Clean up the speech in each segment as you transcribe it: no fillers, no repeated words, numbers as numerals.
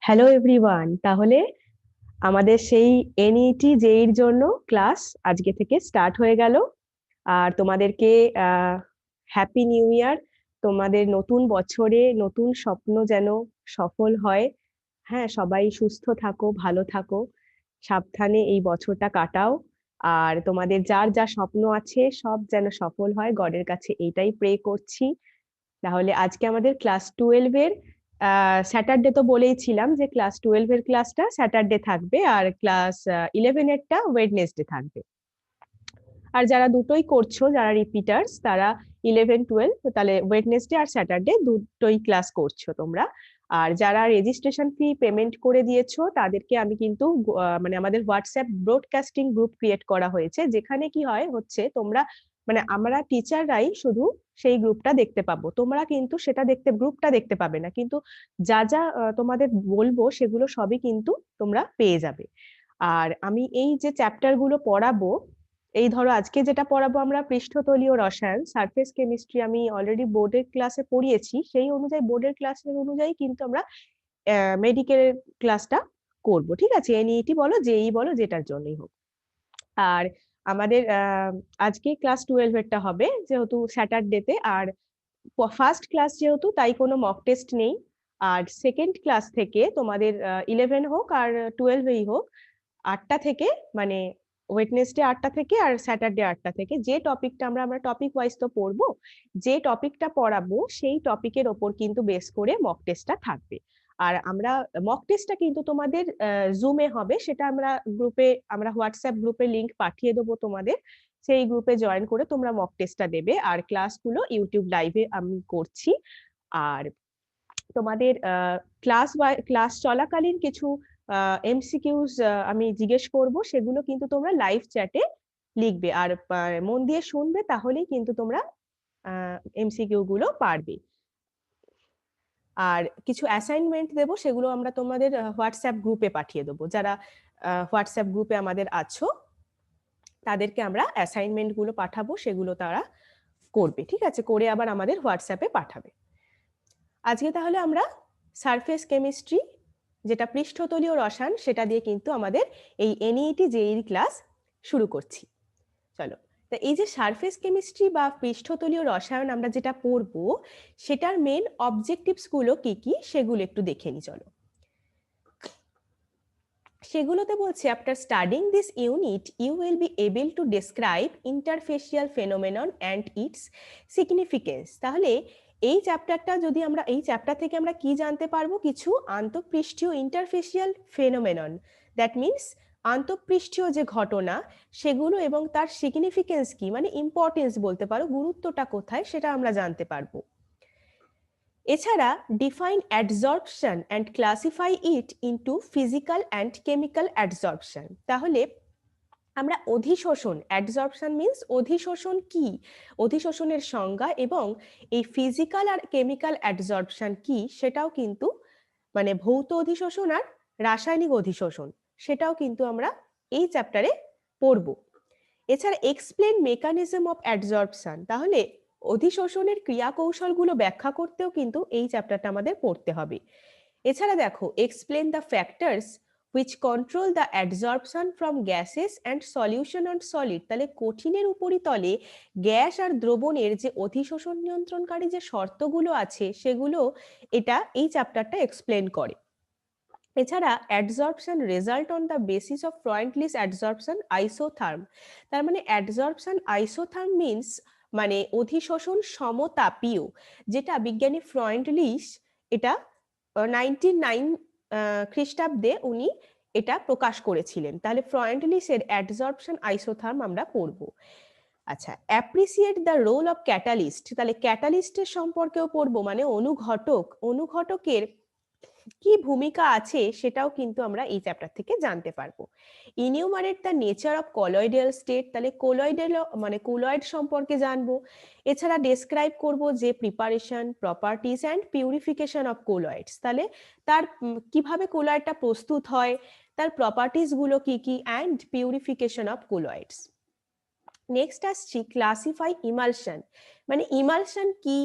Hello everyone. তাহলে আমাদের সেই এনইটি জেইর জন্য ক্লাস আজকে থেকে স্টার্ট হয়ে গেল। আর তোমাদেরকে হ্যাপি নিউ ইয়ার। তোমাদের নতুন বছরে নতুন স্বপ্ন যেন সফল হয়। হ্যাঁ, সবাই সুস্থ থাকো, ভালো থাকো, সাবধানে এই বছরটা কাটাও। আর তোমাদের যার যা স্বপ্ন আছে সব যেন সফল হয়, গডের কাছে এইটাই প্রে করছি। তাহলে আজকে আমাদের ক্লাস 12-এর স্যাটারডে তো বলেইছিলাম যে ক্লাস 12-এর ক্লাসটা স্যাটারডে থাকবে, আর ক্লাস 11-এরটা ওয়েডনেসডে থাকবে। আর যারা দুটোই করছো, যারা রিপিটার্স, তারা 11-12 তাহলে ওয়েডনেসডে আর স্যাটারডে দুটোই ক্লাস করছো তোমরা। আর যারা রেজিস্ট্রেশন ফি পেমেন্ট করে দিয়েছো তাদেরকে আমি কিন্তু মানে আমাদের হোয়াটসঅ্যাপ ব্রডকাস্টিং গ্রুপ ক্রিয়েট করা হয়েছে, যেখানে কি হয় হচ্ছে তোমরা মানে আমরা টিচাররাই শুধু সেই গ্রুপটা দেখতে পাবো, তোমরা কিন্তু সেটা গ্রুপটা দেখতে পাবে না, কিন্তু যা যা তোমাদের বলবো সেগুলো সবই কিন্তু তোমরা পেয়ে যাবে। আর আমি এই যে চ্যাপ্টার গুলো পড়াবো, এই ধরো আজকে যেটা পড়াবো আমরা পৃষ্ঠতলীয় রসায়ন, সারফেস কেমিস্ট্রি, আমি অলরেডি বোর্ডের ক্লাসে পড়িয়েছি, সেই অনুযায়ী বোর্ডের ক্লাসের অনুযায়ী কিন্তু আমরা মেডিকেল ক্লাসটা করব। ঠিক আছে, এনইটি বলো, জেই বলো, যেটার জন্যই হোক। আর আমাদের আজকে ক্লাস 12-এরটা হবে যেহেতু স্যাটারডেতে, আর ফার্স্ট ক্লাস যেহেতু তাই কোনো মক টেস্ট নেই। আর সেকেন্ড ক্লাস থেকে তোমাদের 11 হোক আর 12-এই হোক, 8টা থেকে, মানে ওয়েডনেসডে 8টা থেকে আর স্যাটারডে 8টা থেকে, যে টপিকটা আমরা আমরা টপিক ওয়াইজ তো পড়বো, যে টপিকটা পড়াবো সেই টপিকের ওপর কিন্তু বেস করে মক টেস্টটা থাকবে। আর আমরা মক টেস্টটা কিন্তু তোমাদের জুমে হবে, সেটা আমরা হোয়াটসঅ্যাপ গ্রুপে লিংক পাঠিয়ে দেবো তোমাদের, সেই গ্রুপে জয়েন করে তোমরা মক টেস্টটা দেবে। আর ক্লাসগুলো ইউটিউব লাইভে আমি করছি। আর তোমাদের ক্লাস চলাকালীন কিছু এমসিকিউস আমি জিজ্ঞেস করব, সেগুলো কিন্তু তোমরা লাইভ চ্যাটে লিখবে আর মন দিয়ে শুনবে, তাহলেই কিন্তু তোমরা এমসিকিউ গুলো পারবে। আর কিছু অ্যাসাইনমেন্ট দেবো, সেগুলো আমরা তোমাদের হোয়াটসঅ্যাপ গ্রুপে পাঠিয়ে দেবো। যারা হোয়াটসঅ্যাপ গ্রুপে আমাদের আছো তাদেরকে আমরা অ্যাসাইনমেন্ট গুলো পাঠাবো, সেগুলো তারা করবে, ঠিক আছে, করে আবার আমাদের হোয়াটসঅ্যাপে পাঠাবে। আজকে তাহলে আমরা সারফেস কেমিস্ট্রি, যেটা পৃষ্ঠতলীয় রসায়ন, সেটা দিয়ে কিন্তু আমাদের এই এনইটি জেইর ক্লাস শুরু করছি। চলো, তা এই যে সারফেস কেমিস্ট্রি বা পৃষ্ঠতলীয় রসায়ন আমরা যেটা পড়বো, সেটার মেন অবজেক্টিভস গুলো কি কি সেগুলো একটু দেখে নি। চলো, সেগুলোতে বলছে, after studying this unit you will be able to describe interfacial phenomenon and its significance. তাহলে এই চ্যাপ্টার থেকে আমরা কি জানতে পারবো? কিছু আন্তঃপৃষ্ঠীয় ইন্টারফেসিয়াল ফেনোমেনন, দ্যাট মিনস আন্তঃপৃষ্ঠীয় যে ঘটনা সেগুলো, এবং তার সিগনিফিকেন্স কি, মানে ইম্পর্টেন্স বলতে পারো, গুরুত্বটা কোথায়, সেটা আমরা জানতে পারবো। এছাড়া define adsorption and classify it into physical and chemical adsorption. তাহলে আমরা অধিশোষণ, অ্যাডসর্পশন মিন্স অধিশোষণ কি, অধিশোষণের সংজ্ঞা, এবং এই ফিজিক্যাল আর কেমিক্যাল অ্যাডসর্পশন কি সেটাও কিন্তু, মানে ভৌত অধিশোষণ আর রাসায়নিক অধিশোষণ, সেটাও কিন্তু আমরা এই চ্যাপ্টারে পড়বো। এছাড়া এক্সপ্লেন মেকানিজম অফ অ্যাডসর্পশন, তাহলে অধিশোষণের ক্রিয়া কৌশলগুলো ব্যাখ্যা করতেও কিন্তু এই চ্যাপ্টারটা আমাদের পড়তে হবে। এছাড়া দেখো, explain the factors which control the adsorption from gases and solution on solid. তাহলে কঠিনের উপরিতলে গ্যাস আর দ্রবণের যে অধিশোষণ নিয়ন্ত্রণকারী যে শর্তগুলো আছে সেগুলো এটা এই চ্যাপ্টারটা এক্সপ্লেন করে। এছাড়া adsorption result on the basis of Freundlich adsorption isotherm. তার মানে অ্যাডসর্পশন আইসোথার্ম মিন্স মানে অধিশোষণ সমতাপীয়, যেটা বিজ্ঞানী ফ্রয়েন্টলিস এটা 1909 খ্রিস্টাব্দে উনি এটা প্রকাশ করেছিলেন। তাহলে ফ্রয়েন্টলিসের অ্যাডসর্পশন আইসোথার্ম আমরা পড়বো। আচ্ছা, appreciate the role of catalyst, তাহলে ক্যাটালিস্টের সম্পর্কেও পড়বো, মানে অনুঘটকের কি ভূমিকা আছে সেটাও কিন্তু আমরা এই চ্যাপ্টার থেকে জানতে পারবো। Enumerate the nature of colloidal state, তাহলে কোলয়েড সম্পর্কে জানবো। এছাড়া ডেসক্রাইব করব যে preparation, properties and purification of colloids, তাহলে তার কিভাবে কোলয়েডটা প্রস্তুত হয়, তার প্রপার্টিজ গুলো কি কি, অ্যান্ড পিউরিফিকেশন অফ কোলয়েডস। নেক্সট আসছি ক্লাসিফাই ইমালশন, মানে ইমালশন কি,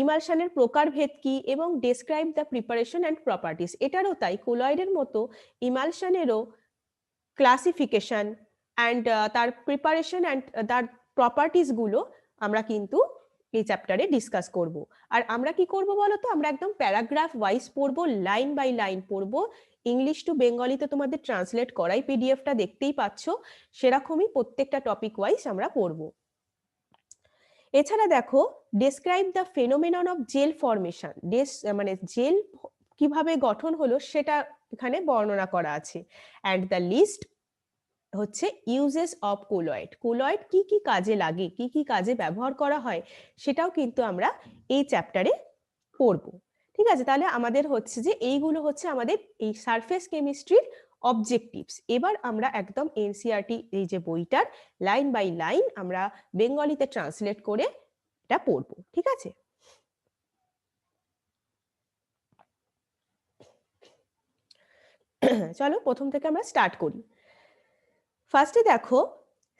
ইমালশনের প্রকারভেদ কি এবং describe the preparation and properties, এটারও তাই কোলয়েডের মতো ইমালশনেরও ক্লাসিফিকেশন অ্যান্ড তার প্রিপারেশন অ্যান্ড তার প্রপার্টিস গুলো আমরা কিন্তু এই চ্যাপ্টারে ডিসকাস করব। আর আমরা কি করব বলতো, আমরা একদম প্যারাগ্রাফ ওয়াইজ পড়বো, লাইন বাই লাইন পড়বো। ইংলিশ টু বেঙ্গলিতে তোমাদের ট্রান্সলেট করাই পিডিএফটা দেখতেই পাচ্ছ, সেরকমই প্রত্যেকটা টপিক ওয়াইজ আমরা পড়বো। এছাড়া দেখো, describe the phenomenon of gel formation, মানে জেল কিভাবে গঠন হলো সেটা এখানে বর্ণনা করা আছে। অ্যান্ড দ্য লিস্ট হচ্ছে ইউজেস অফ কোলয়েড, কোলয়েড কি কি কাজে লাগে, কি কি কাজে ব্যবহার করা হয়, সেটাও কিন্তু আমরা এই চ্যাপ্টারে পড়বো। ঠিক আছে, তাহলে আমাদের হচ্ছে যে এইগুলো হচ্ছে আমাদের এই সারফেস কেমিস্ট্রির অবজেক্টিভস। এবার আমরা একদম এনসিইআরটি এই যে বইটার লাইন বাই লাইন আমরা বেঙ্গলিতে ট্রান্সলেট করে এটা পড়বো। ঠিক আছে, চলো প্রথম থেকে আমরা স্টার্ট করি। ফার্স্টে দেখো,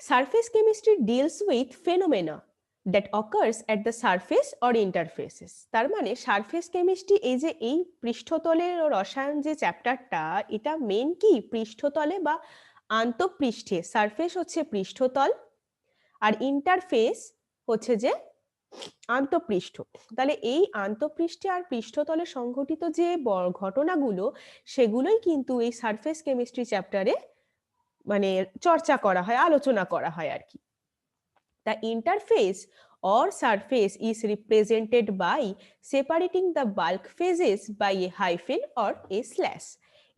surface chemistry deals with phenomena that occurs at the surface or interfaces. তার মানে সারফেস কেমিস্ট্রি এই যে এই পৃষ্ঠতলের রসায়ন যে চ্যাপ্টারটা, এটা মেন কি পৃষ্ঠতলে বা আন্তঃপৃষ্ঠে, সারফেস হচ্ছে পৃষ্ঠতল আর ইন্টারফেস হচ্ছে যে আন্তঃপৃষ্ঠ। তাহলে এই আন্তঃপৃষ্ঠে আর পৃষ্ঠতলে সংঘটিত যে ঘটনাগুলো, সেগুলোই কিন্তু এই সারফেস কেমিস্ট্রি চ্যাপ্টারে মানে চর্চা করা হয়, আলোচনা করা হয় আর কি। The interface or surface is represented by separating the bulk phases by a hyphen or a slash.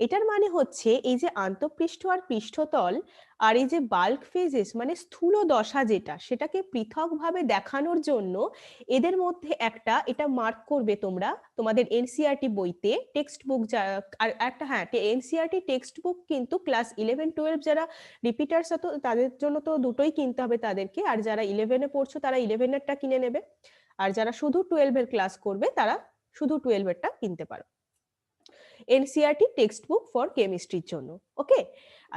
এটার মানে হচ্ছে এই যে আন্তঃপৃষ্ঠ আর পৃষ্ঠতল আর এই যে বাল্ক ফেজেস মানে স্থূল দশা যেটা, সেটাকে পৃথকভাবে দেখানোর জন্য এদের মধ্যে একটা, এটা মার্ক করবে তোমরা তোমাদের এনসিইআরটি বইতে টেক্সট বুক, আর একটা হ্যাঁ এনসিইআরটি টেক্সট বুক কিন্তু ক্লাস 11-12 যারা রিপিটার্স তো তাদের জন্য তো দুটোই কিনতে হবে তাদেরকে, আর যারা 11-এ পড়ছো তারা 11-এরটা কিনে নেবে, আর যারা শুধু 12-এর ক্লাস করবে তারা শুধু 12-এরটা কিনতে পারো। এনসিইআরটি টেক্সট বুক ফর কেমিস্ট্রির জন্য। ওকে,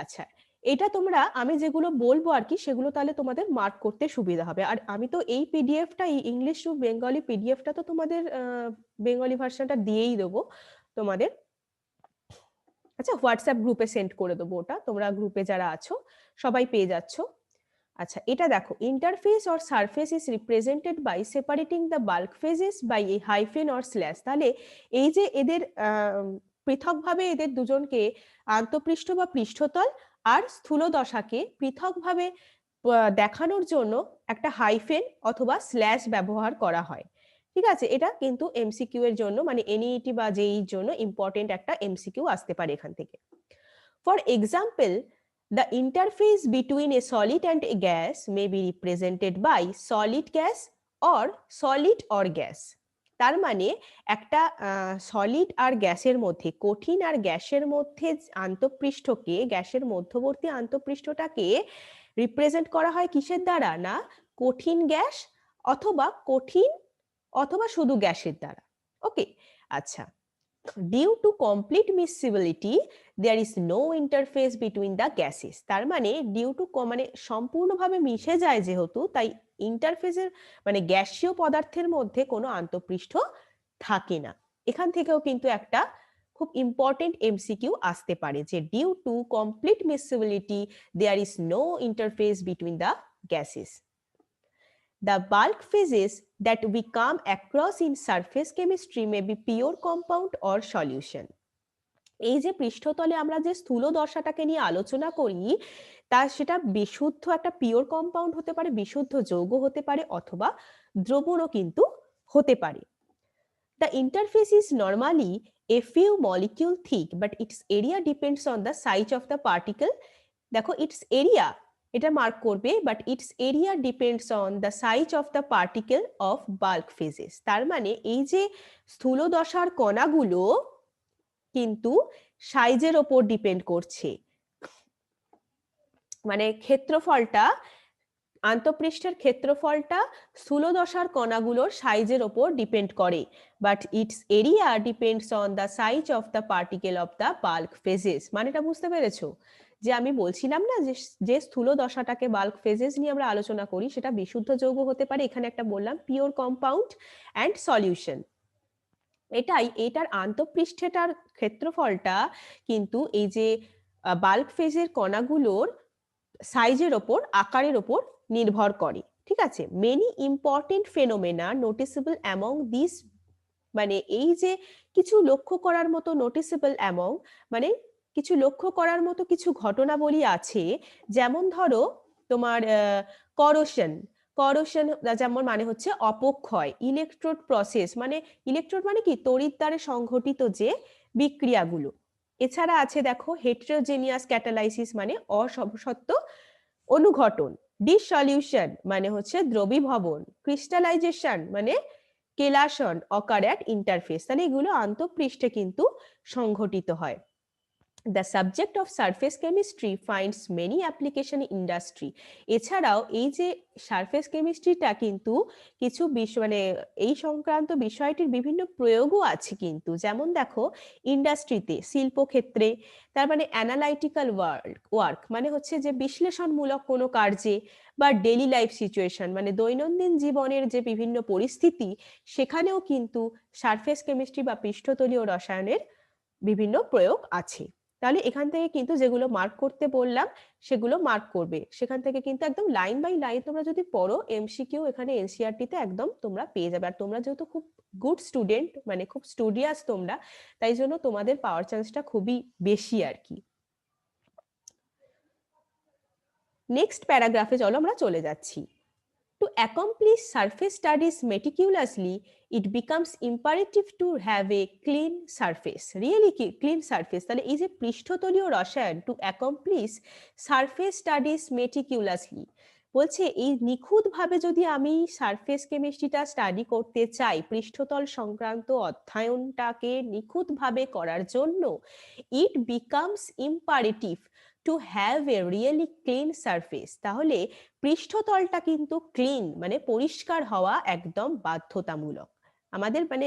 আচ্ছা, এটা তোমরা আমি যেগুলো বলবো আর কি সেগুলো তাহলে তোমাদের মার্ক করতে সুবিধা হবে। আর আমি তো এই পিডিএফটা, এই ইংলিশ টু বেঙ্গলি পিডিএফটা তো তোমাদের বেঙ্গলি ভার্সনটা দিয়েই দেবো তোমাদের। আচ্ছা, হোয়াটসঅ্যাপ গ্রুপে সেন্ড করে দেবো, ওটা তোমরা গ্রুপে যারা আছো সবাই পেয়ে যাচ্ছ। আচ্ছা, এটা দেখো, interface or surface is represented by separating the bulk phases by a hyphen or slash. তাহলে এই যে এদের পৃথকভাবে এদের দুজনকে আন্তঃপৃষ্ঠ বা পৃষ্ঠতল আর স্থূল দশাকে পৃথকভাবে দেখানোর জন্য একটা হাইফেন অথবা স্ল্যাশ ব্যবহার করা হয়। ঠিক আছে, এটা কিন্তু এমসিকিউ এর জন্য মানে এনইটি বা জেইর জন্য ইম্পর্টেন্ট একটা এমসিকিউ আসতে পারে এখান থেকে। For example, the interface between a solid and a gas may be represented by solid gas or solid or gas. তার মানে একটা সলিড আর গ্যাসের মধ্যে, কঠিন আর গ্যাসের মধ্যে আন্তঃপৃষ্ঠকে, গ্যাসের মধ্যবর্তী আন্তঃপৃষ্ঠটাকে রিপ্রেজেন্ট করা হয় কিসের দ্বারা, না কঠিন গ্যাস অথবা শুধু গ্যাসের দ্বারা। ওকে, আচ্ছা, due to complete miscibility there is no interface between the gases. তার মানে due to মানে সম্পূর্ণভাবে মিশে যায় যেহেতু, তাই ইন্টারফেসের মানে গ্যাসীয় পদার্থের মধ্যে কোনো আন্তঃপৃষ্ঠ থাকে না। এখান থেকেও কিন্তু একটা খুব ইম্পর্টেন্ট এমসিকিউ আসতে পারে যে due to complete miscibility there is no interface between the gases. The bulk phases that we come across in surface chemistry may be pure compound or solution. এই যে পৃষ্ঠতলে আমরা যে স্থূল দশাটাকে নিয়ে আলোচনা করি, তা সেটা বিশুদ্ধ একটা পিওর কম্পাউন্ড হতে পারে, বিশুদ্ধ যৌগ হতে পারে, অথবা দ্রবণও কিন্তু হতে পারে। The interface is normally a few molecule thick, but its area depends on the size of the particle. দেখো, its area এটা মার্ক করবে, but it's area depends on the size of the particle of bulk phases. তার মানে এই যে স্থূল দশার কণাগুলো কিন্তু সাইজের ওপর ডিপেন্ড করছে, মানে ক্ষেত্রফলটা, আন্তঃপৃষ্ঠের ক্ষেত্রফলটা স্থূল দশার কণাগুলোর সাইজের ওপর ডিপেন্ড করে, but it's area depends on the size of the particle of the bulk phases. মানে এটা বুঝতে পেরেছো যে আমি বলছিলাম না যে যে স্থূল দশাটাকে বাল্ক ফেজেস নিয়ে আমরা আলোচনা করি, সেটা বিশুদ্ধ যৌগ হতে পারে, এখানে একটা বললাম পিওর কম্পাউন্ড অ্যান্ড সলিউশন। এটার আন্তঃপৃষ্ঠটার ক্ষেত্রফলটা কিন্তু এই যে বাল্ক ফেজের কণাগুলোর সাইজের ওপর, আকারের ওপর নির্ভর করে, ঠিক আছে। Many important phenomena noticeable among this, মানে এই যে কিছু লক্ষ্য করার মতো, নোটিসেবল অ্যামং মানে কিছু লক্ষ্য করার মতো কিছু ঘটনাবলী আছে, যেমন ধরো তোমার করোশন। করোশন যেমন মানে হচ্ছে অপক্ষয়। ইলেকট্রোড প্রসেস মানে, ইলেকট্রোড মানে কি, তড়িৎদ্বারে সংঘটিত যে বিক্রিয়াগুলো। এছাড়া আছে দেখো হেটেরোজেনিয়াস ক্যাটালাইসিস মানে অসবসত্ব অনুঘটন। ডিসলিউশন মানে হচ্ছে দ্রবীভবন। ক্রিস্টালাইজেশন মানে কেলাসন অকার অ্যাট ইন্টারফেস। তাহলে এগুলো আন্তঃপৃষ্ঠে কিন্তু সংঘটিত হয়। The subject of surface chemistry finds many application in industry. এছাড়াও এই যে সারফেস কেমিস্ট্রিটা কিন্তু কিছু মানে এই সংক্রান্ত বিষয়টির বিভিন্ন প্রয়োগও আছে কিন্তু, যেমন দেখো ইন্ডাস্ট্রিতে, শিল্পক্ষেত্রে, তার মানে অ্যানালাইটিক্যাল ওয়ার্ক মানে হচ্ছে যে বিশ্লেষণমূলক কোনো কার্যে, বা ডেইলি লাইফ সিচুয়েশন মানে দৈনন্দিন জীবনের যে বিভিন্ন পরিস্থিতি, সেখানেও কিন্তু সারফেস কেমিস্ট্রি বা পৃষ্ঠতলীয় রসায়নের বিভিন্ন প্রয়োগ আছে। তাহলে এখান থেকে কিন্তু যেগুলো মার্ক করতে বললাম সেগুলো মার্ক করবে। সেখান থেকে কিন্তু একদম লাইন বাই লাইন তোমরা যদি পড়ো, এমসিকিউ এখানে এনসিইআরটি তে একদম তোমরা পেয়ে যাবে। আর তোমরা যেহেতু খুব গুড স্টুডেন্ট, মানে খুব স্টুডিয়াস তোমরা, তাই জন্য তোমাদের পাওয়ার চান্সটা খুবই বেশি আর কি। নেক্সট প্যারাগ্রাফে চলো আমরা চলে যাচ্ছি। To accomplish surface studies meticulously, it becomes imperative to have a clean surface. Really clean surface. তাহলে এই যে পৃষ্ঠতলীয় রসায়ন, to accomplish surface studies meticulously, বলছে এই নিখুঁতভাবে যদি আমি সারফেস কেমিস্ট্রিটা স্টাডি করতে চাই, পৃষ্ঠতল সংক্রান্ত অধ্যয়নটাকে নিখুঁতভাবে করার জন্য, it becomes imperative to have a really clean surface. তাহলে পৃষ্ঠতলটা কিন্তু ক্লিন মানে পরিষ্কার হওয়া একদম বাধ্যতামূলক আমাদের। মানে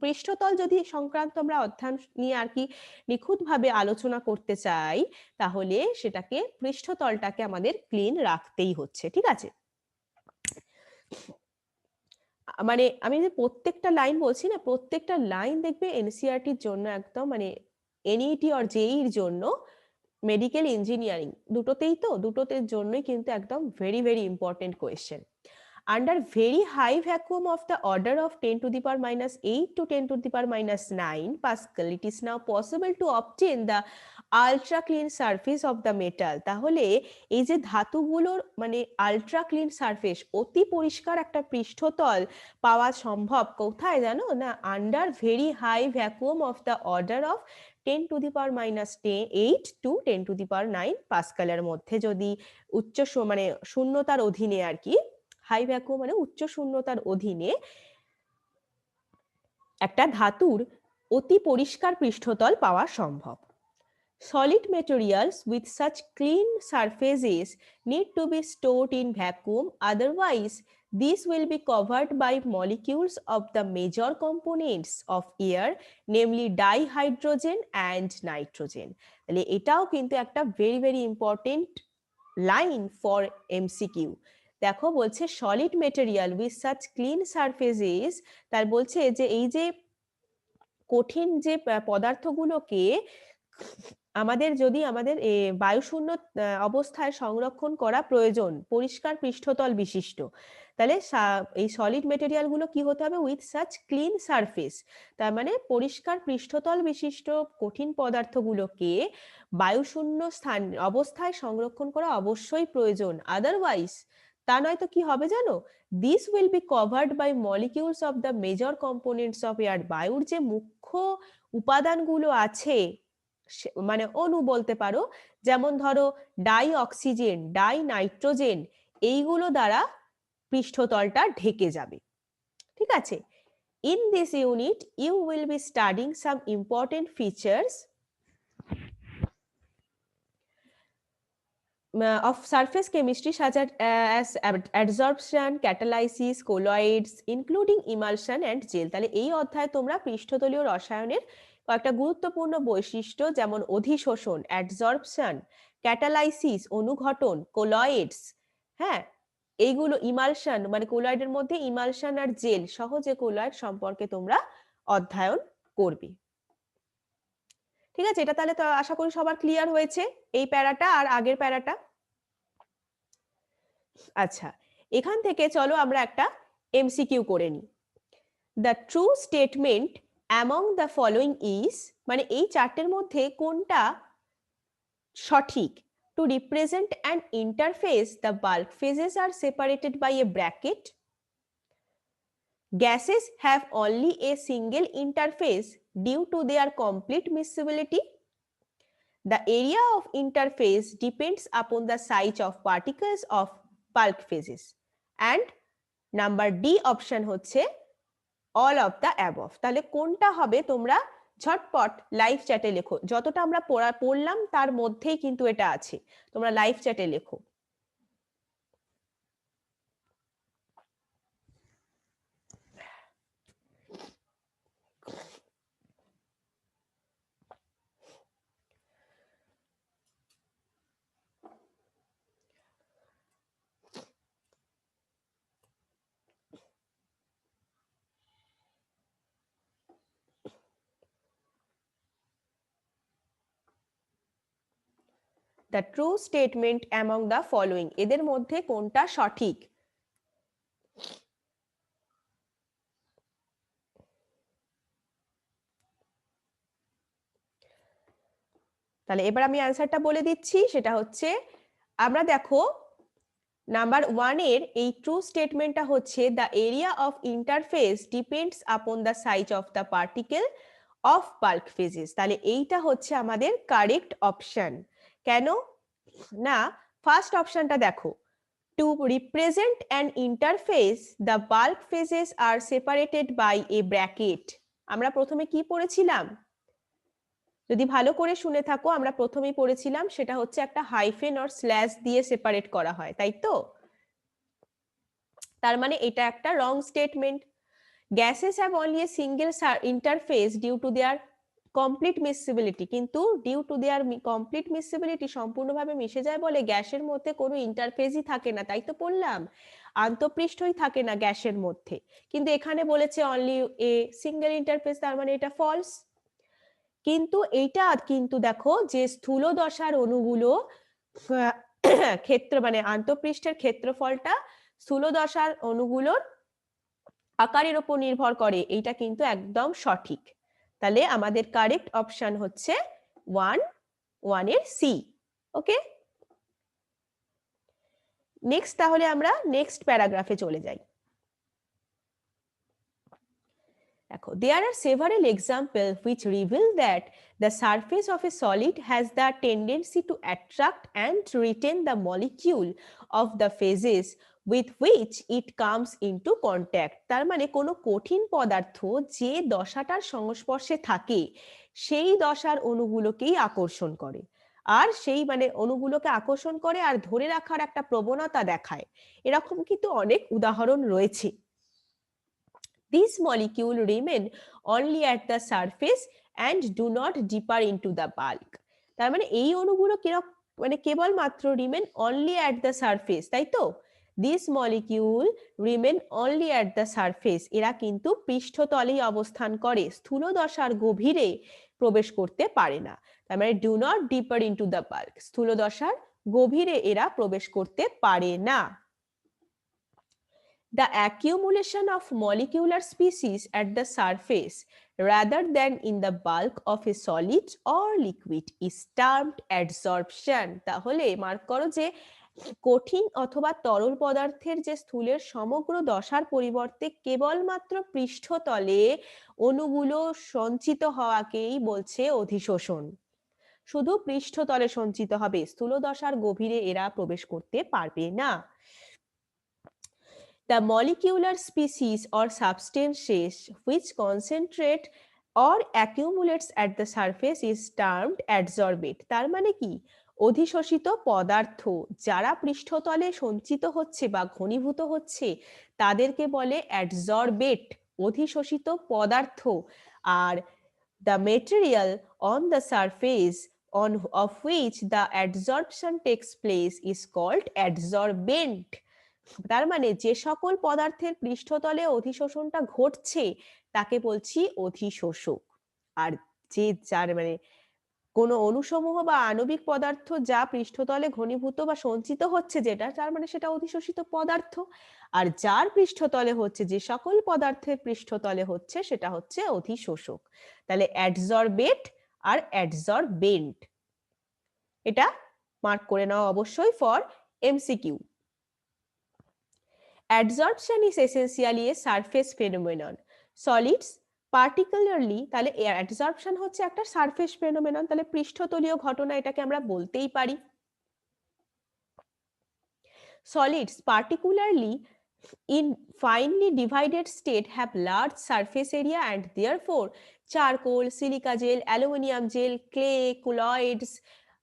পৃষ্ঠতল যদি সংক্রান্ত আমরা অধ্যয়ন নিয়ে আর কি নিখুঁতভাবে আলোচনা করতে চাই, তাহলে সেটাকে পৃষ্ঠতলটাকে আমাদের ক্লিন রাখতেই হচ্ছে, ঠিক আছে। মানে আমি যে প্রত্যেকটা লাইন বলছি না, প্রত্যেকটা লাইন দেখবে এনসিইআরটির জন্য একদম, মানে এনইটি আর জেইর জন্য, মেডিকেল ইঞ্জিনিয়ারিং দুটোতেই তো, দুটোতের জন্যই কিন্তু একদম very very important question. Under very high vacuum of the order of 10 to the power minus 8 to 10 to the power minus 9 Pascal, it is now possible to obtain the ultra clean surface of the metal. তাহলে এই যে ধাতুগুলোর মানে ultra clean surface, অতি পরিষ্কার একটা পৃষ্ঠতল পাওয়া সম্ভব কোথায় জানো না? Under very high vacuum of the order of 10 to the power minus 8 to 10 to the power 9 পাস্কালের মধ্যে, যদি উচ্চ মানে শূন্যতার অধীনে আর কি, হাই ভ্যাকুয়াম মানে উচ্চ শূন্যতার অধীনে একটা ধাতুর অতি পরিষ্কার পৃষ্ঠতল পাওয়া সম্ভব। Solid materials with such clean surfaces need to be stored in vacuum, otherwise this will be covered by molecules of the major components of air, namely dihydrogen and nitrogen. তাহলে এটাও কিন্তু একটা very very important line for MCQ. দেখো বলছে solid material with such clean surfaces, তার বলছে যে এই যে কঠিন যে পদার্থগুলোকে আমাদের যদি আমাদের বায়ুশূন্য অবস্থায় সংরক্ষণ করা প্রয়োজন, পরিষ্কার পৃষ্ঠতল বিশিষ্ট, তাহলে এই সলিড মেটেরিয়াল গুলো কি হতে হবে? উইথ সাচ ক্লিন সারফেস, তার মানে পরিষ্কার পৃষ্ঠতল বিশিষ্ট কঠিন পদার্থগুলোকে বায়ুশূন্য স্থান অবস্থায় সংরক্ষণ করা অবশ্যই প্রয়োজন। আদারওয়াইজ, তা নয় তো কি হবে জানো? This will be covered by molecules of the major components of air. বায়ুর যে মুখ্য উপাদানগুলো আছে, মানে অণু বলতে পারো, যেমন ধরো ডাই অক্সিজেন, ডাই নাইট্রোজেন, এইগুলো দ্বারা পৃষ্ঠতলটা ঢেকে যাবে, ঠিক আছে। In this unit you will be studying some important features of surface chemistry such as adsorption, catalysis, colloids, including emulsion and gel. তাহলে এই অধ্যায়ে তোমরা পৃষ্ঠতলীয় রসায়নের কয়েকটা গুরুত্বপূর্ণ বৈশিষ্ট্য যেমন অধিশোষণ, অ্যাডসর্পশন, ক্যাটালাইসিস অনুঘটন, কোলয়েডস, হ্যাঁ, এইগুলো ইমালশন মানে কোলয়েডের মধ্যে ইমালশন আর জেল সহ যে কোলয়েড সম্পর্কে তোমরা অধ্যয়ন করবে। ঠিক আছে, এটা তাহলে তো আশা করি সবার ক্লিয়ার হয়েছে, এই প্যারাটা আর আগের প্যারাটা। আচ্ছা, এখান থেকে চলো আমরা একটা এমসিকিউ করে নিই। The true statement among the following is, মানে এই চারটের মধ্যে কোনটা সঠিক? To represent an interface the bulk phases are separated by a bracket, gases have only a single interface due to their complete miscibility, the area of interface depends upon the size of particles of bulk phases, and number D option হচ্ছে all of the above। তাহলে কোনটা হবে তোমরা ঝটপট live চ্যাটে লেখো, যতটা আমরা পড়লাম তার মধ্যেই কিন্তু এটা আছে, তোমরা লাইভ চ্যাটে লেখো। The true statement among the following, এদের মধ্যে কোনটা সঠিক? তাহলে এবার আমি অ্যান্সারটা বলে দিচ্ছি, সেটা হচ্ছে আমরা দেখো নাম্বার 1 এর এই ট্রু স্টেটমেন্টটা হচ্ছে the area of interface depends upon the size of the particle of bulk phases. তাহলে এইটা হচ্ছে আমাদের কারেক্ট অপশন। কেন না, ফার্স্ট অপশনটা দেখো, to represent an interface the bulk phases are separated by a bracket. আমরা প্রথমে কি পড়েছিলাম? যদি ভালো করে শুনে থাকো, আমরা প্রথমেই পড়েছিলাম সেটা হচ্ছে একটা হাইফেন অর স্ল্যাশ দিয়ে সেপারেট করা হয়, তাই তো? তার মানে এটা একটা wrong statement. Gases have only a single interface due to their complete miscibility, কিন্তু due to their complete miscibility সম্পূর্ণভাবে মিশে যায় বলে গ্যাসের মধ্যে কোনো ইন্টারফেসই থাকে না, তাই তো পড়লাম, আন্তঃপৃষ্ঠই থাকে না গ্যাসের মধ্যে। কিন্তু এখানে বলেছে অনলি এ সিঙ্গেল ইন্টারফেস, তার মানে এটা ফলস। কিন্তু এইটা কিন্তু দেখো যে স্থূল দশার অণুগুলো ক্ষেত্র মানে আন্তঃপৃষ্ঠের ক্ষেত্রফলটা স্থূল দশার অণুগুলোর আকারের উপর নির্ভর করে, এইটা কিন্তু একদম সঠিক। তাহলে আমাদের কারেক্ট অপশন হচ্ছে 1 এর সি। ওকে, নেক্সট তাহলে আমরা নেক্সট প্যারাগ্রাফে চলে যাই। দেখো, there are several examples which reveal that the surface of a solid has the tendency to attract and retain the molecule of the phases with which it comes into contact। তার মানে কোনো কঠিন পদার্থ যে দশাটার সংস্পর্শে থাকে সেই দশার অণুগুলোকেই আকর্ষণ করে, আর সেই মানে অণুগুলোকে আকর্ষণ করে আর ধরে রাখার একটা প্রবণতা দেখায়। এরকম কিন্তু অনেক উদাহরণ রয়েছে। These molecules remain only at the surface and do not deeper into the bulk। তার মানে এই অণুগুলো মানে কেবলমাত্র remain only at the surface, তাই তো? These molecules remain only at the surface, এরা কিন্তু পৃষ্ঠতলেই অবস্থান করে, স্থূল দশার গভীরে প্রবেশ করতে পারে না। তার মানে do not deeper into the bulk, স্থূল দশার গভীরে এরা প্রবেশ করতে পারে না। The accumulation of molecular species at the surface rather than in the bulk of a solid or liquid is termed adsorption। তাহলে মার্ক করো যে কঠিন অথবা তরল পদার্থের যে স্থূলের সমগ্র দশার পরিবর্তে কেবলমাত্র পৃষ্ঠতলে অণুগুলো সঞ্চিত হওয়াকেই বলছে অধিশোষণ। শুধু পৃষ্ঠতলে সঞ্চিত হবে, স্থূল দশার গভীরে এরা প্রবেশ করতে পারবে না। The molecular species or substances which concentrate or accumulates at the surface is termed adsorbate। তার মানে কি, অধিশোষিত পদার্থ যারা পৃষ্ঠতলে সঞ্চিত হচ্ছে বা ঘনীভূত হচ্ছে তাদেরকে বলে অ্যাডসর্বেট, অধিশোষিত পদার্থ। আর the material on the surface on of which the adsorption takes place is called adsorbent। তার মানে যে সকল পদার্থের পৃষ্ঠতলে অধিশোষণটা ঘটছে তাকে বলছি অধিশোষক। আর যে যার মানে কোনো অণুসমূহ বা আণবিক পদার্থ যা পৃষ্ঠতলে ঘনীভূত বা সঞ্চিত হচ্ছে যেটা, তার মানে সেটা অধিশোষিত পদার্থ। আর যার পৃষ্ঠতলে হচ্ছে, যে সকল পদার্থের পৃষ্ঠতলে হচ্ছে, সেটা হচ্ছে অধিশোষক। তাহলে অ্যাডসর্বেট আর অ্যাডসর্বেন্ট, এটা মার্ক করে নাও অবশ্যই for MCQ. Adsorption is essentially a surface phenomenon. Solids particularly, তাহলে অ্যাডসর্পশন হচ্ছে একটা সারফেস ফেনোমেনন, তাহলে পৃষ্ঠতলীয় ঘটনা এটাকে আমরা বলতেই পারি। Solids particularly in finely divided state have large surface area and therefore charcoal, silica gel, aluminum gel, clay, colloids,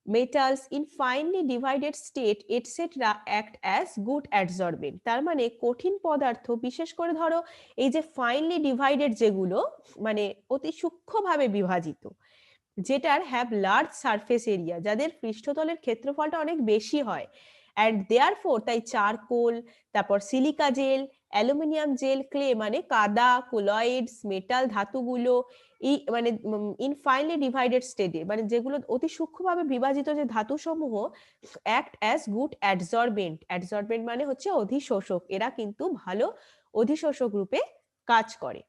metals in finely divided state etc. act as good adsorbent। তার মানে কঠিন পদার্থ, বিশেষ করে ধরো এই যে ফাইনলি ডিভাইডেড যেগুলো, মানে অতি সূক্ষ্মভাবে বিভাজিত, যেটার হ্যাভ লার্জ সারফেস এরিয়া, যাদের পৃষ্ঠতলের ক্ষেত্রফলটা অনেক বেশি হয়, অ্যান্ড দেয়ারফোর তাই চারকোল, তারপর silica gel, aluminium gel, clay মানে কাদা, কোলয়েডস, মেটাল ধাতুগুলো, মানে ইন ফাইনলি ডিভাইডেড স্টেটে, মানে যেগুলো অতি সূক্ষ্মভাবে বিভাজিত যে ধাতু সমূহ, অ্যাক্ট অ্যাজ গুড অ্যাডসর্বেন্ট। অ্যাডসর্বেন্ট মানে হচ্ছে অধিশোষক, এরা কিন্তু ভালো অধিশোষক রূপে কাজ করে।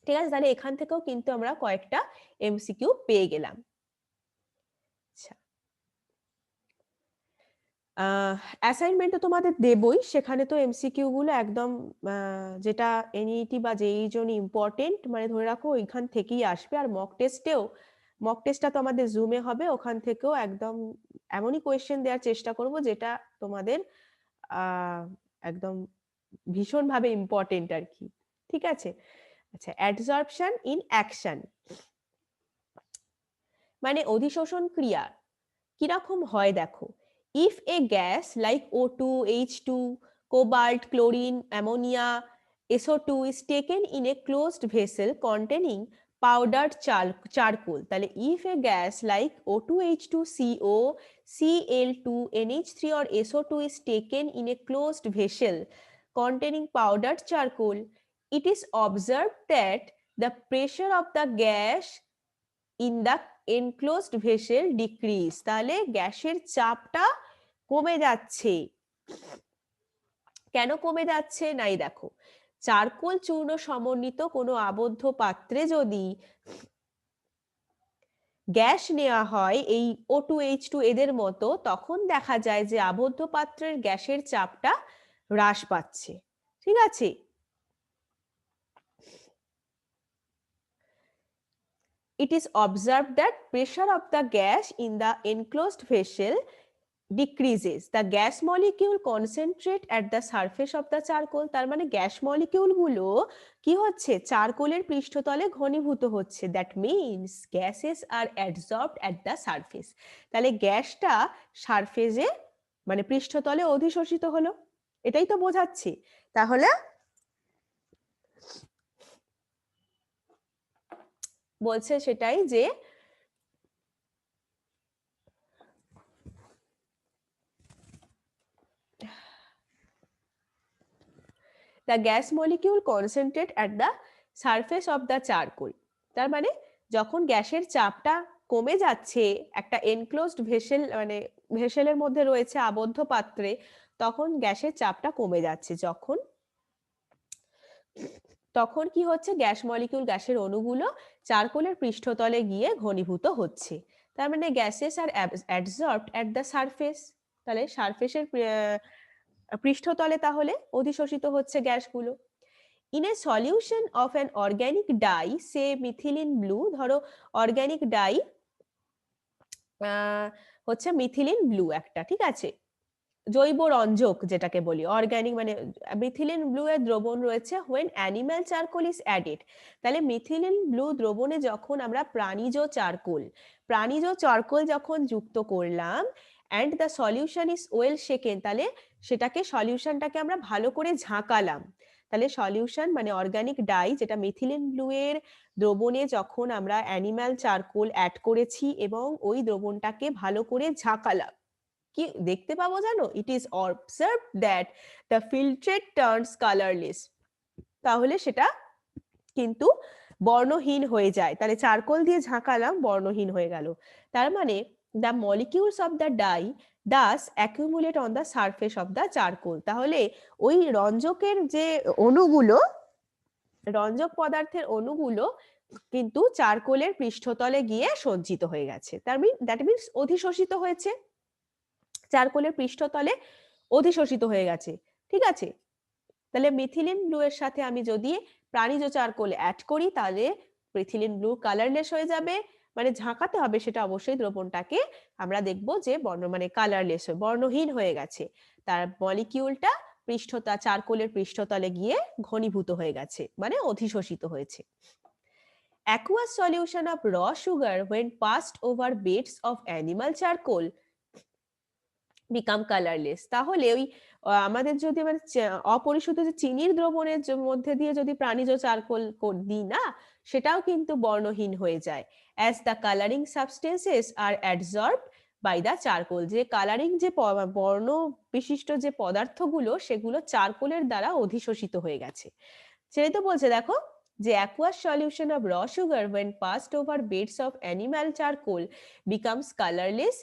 ঠিক আছে, তাহলে এখান থেকেও কিন্তু আমরা কয়েকটা এমসিকিউ পেয়ে গেলাম। আচ্ছা, অ্যাসাইনমেন্ট তো তোমাদের দেবই, সেখানে তো এমসিকিউ গুলো একদম যেটা এনইটি বা জেইর জন্য ইম্পর্টেন্ট, মানে ধরে রাখো ওইখান থেকেই আসবে। আর মক টেস্টটা তো আমাদের জুমে হবে, ওখান থেকেও একদম এমনই কোয়েশ্চেন দেওয়ার চেষ্টা করব যেটা তোমাদের একদম ভীষণভাবে ইম্পর্টেন্ট আর কি। ঠিক আছে, আচ্ছা, অ্যাডসর্পশন ইন অ্যাকশন মানে অধিশোষণ ক্রিয়া কিরকম হয় দেখো। If A gas like O2, H2, cobalt, chlorine, ammonia, SO2 is taken in a closed vessel containing powdered charcoal, তাহলে if a gas like O2, H2, CO, Cl2, NH3 or SO2 is taken in a closed vessel containing powdered charcoal, it is observed that the pressure of the gas in the enclosed vessel decrease। তাহলে গ্যাসের চাপটা কমে যাচ্ছে। কেন কমে যাচ্ছে? নাই দেখো, চারকোল চূর্ণ সমন্বিত কোনো আবদ্ধ পাত্রে যদি গ্যাস নেওয়া হয় এই O2, H2 এদের মতো, তখন দেখা যায় যে আবদ্ধ পাত্রের গ্যাসের চাপটা হ্রাস পাচ্ছে। ঠিক আছে, it is observed that pressure of the gas in the enclosed vessel decreases, the gas molecule concentrate at the surface of the charcoal। তার মানে গ্যাস মলিকিউল গুলো কি হচ্ছে, চারকোলের পৃষ্ঠতলে ঘনীভূত হচ্ছে। that means gases are adsorbed at the surface। তাহলে গ্যাসটা সারফেসে মানে পৃষ্ঠতলে অধিশোষিত হলো, এটাই তো বোঝাচ্ছে। তাহলে বলছে সেটাই যে the gas molecule concentrate at the surface of the charcoal। তার মানে যখন গ্যাসের চাপটা কমে যাচ্ছে একটা এনক্লোজড ভেসেল, মানে ভেসেলের মধ্যে রয়েছে আবদ্ধ পাত্রে, তখন গ্যাসের চাপটা কমে যাচ্ছে। তখন কি হচ্ছে, গ্যাস মলিকিউল, গ্যাসের অণুগুলো চারকোলের পৃষ্ঠতলে গিয়ে ঘনীভূত হচ্ছে। তার মানে gases are adsorbed at the surface, তাহলে সারফেসের পৃষ্ঠতলে তাহলে অধিশোষিত হচ্ছে গ্যাসগুলো। In a solution of an organic dye say methylene blue, ধরো অর্গ্যানিক ডাই হচ্ছে মিথিলিন ব্লু একটা, ঠিক আছে, জৈব রঞ্জক যেটাকে বলি, অর্গানিক মানে মিথিলিন ব্লু এর দ্রবণ রয়েছে when animal charcoal is added। তাহলে মিথিলিন ব্লু দ্রবণে যখন আমরা প্রাণীজ চারকোল যখন যুক্ত করলাম and the solution is well shaken, তাহলে সলিউশনটাকে আমরা ভালো করে ঝাঁকালাম। তাহলে সলিউশন মানে অর্গানিক ডাই যেটা মিথিলিন ব্লু এর দ্রবণে যখন আমরা অ্যানিম্যাল চারকোল অ্যাড করেছি এবং ওই দ্রবণটাকে ভালো করে ঝাঁকালাম, কি দেখতে পাবো জানো? It is observe that the filtrate turns colourless, তাহলে সেটা কিন্তু বর্ণহীন হয়ে যায়। তাহলে চারকোল দিয়ে ঝাঁকালাম, বর্ণহীন হয়ে গেল। তার মানে the molecules of the dye does accumulate on the surface of the charcoal. তাহলে ওই রঞ্জকের যে অণুগুলো, রঞ্জক পদার্থের অণুগুলো কিন্তু চারকোলের পৃষ্ঠতলে গিয়ে সঞ্চিত হয়ে গেছে। দ্যাট মিনস অধিশোষিত হয়েছে, চারকোলের পৃষ্ঠতলে অধিশোষিত হয়ে গেছে। ঠিক আছে, তাহলে মিথিলিন ব্লু এর সাথে আমি যদি প্রাণীজ চারকোল অ্যাড করি তাহলে মিথিলিন ব্লু কালারলেস হয়ে যাবে, মানে ঝাঁকাতে হবে সেটা অবশ্যই দ্রবণটাকে, আমরা দেখব যে মানে কালারলেস বর্ণহীন হয়ে গেছে, তার মলিকিউলটা চারকোলের পৃষ্ঠতলে গিয়ে ঘনীভূত হয়ে গেছে, মানে অধিশোষিত হয়েছে। Aqueous solution of raw sugar when passed over beds of animal charcoal become colorless। তাহলে ওই আমাদের যদি মানে অপরিশোধিত যে চিনির দ্রবণের মধ্যে দিয়ে যদি প্রাণীজ চারকোল দিই না, সেটাও কিন্তু বর্ণহীন হয়ে যায়। as the coloring substances are absorbed by the charcoal, যে কালারিং যে বর্ণ বিশিষ্ট যে পদার্থগুলো সেগুলো চারকোলের দ্বারা অধিশোষিত হয়ে গেছে। সেটাই তো বলছে দেখো, যে aqueous solution of raw sugar when passed over beds of animal charcoal becomes colorless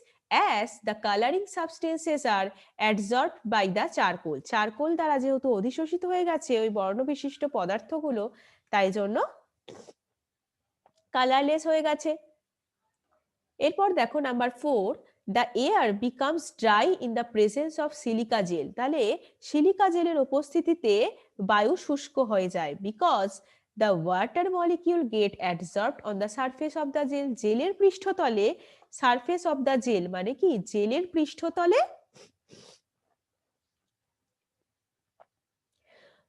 as the coloring substances are absorbed by the charcoal। Charcoal দ্বারা যেহেতু অধিশোষিত হয়ে গেছে ওই বর্ণবিশিষ্ট পদার্থগুলো, তাই জন্য কালারলেস হয়ে গেছে। এরপর দেখো number 4, the air becomes dry in the presence of silica gel। তাহলে সিলিকা জেলের উপস্থিতিতে বায়ু শুষ্ক হয়ে যায় because the water molecule get adsorbed on the surface of the gel। জেলের পৃষ্ঠতলে, surface of the gel মানে কি, জেলের পৃষ্ঠতলে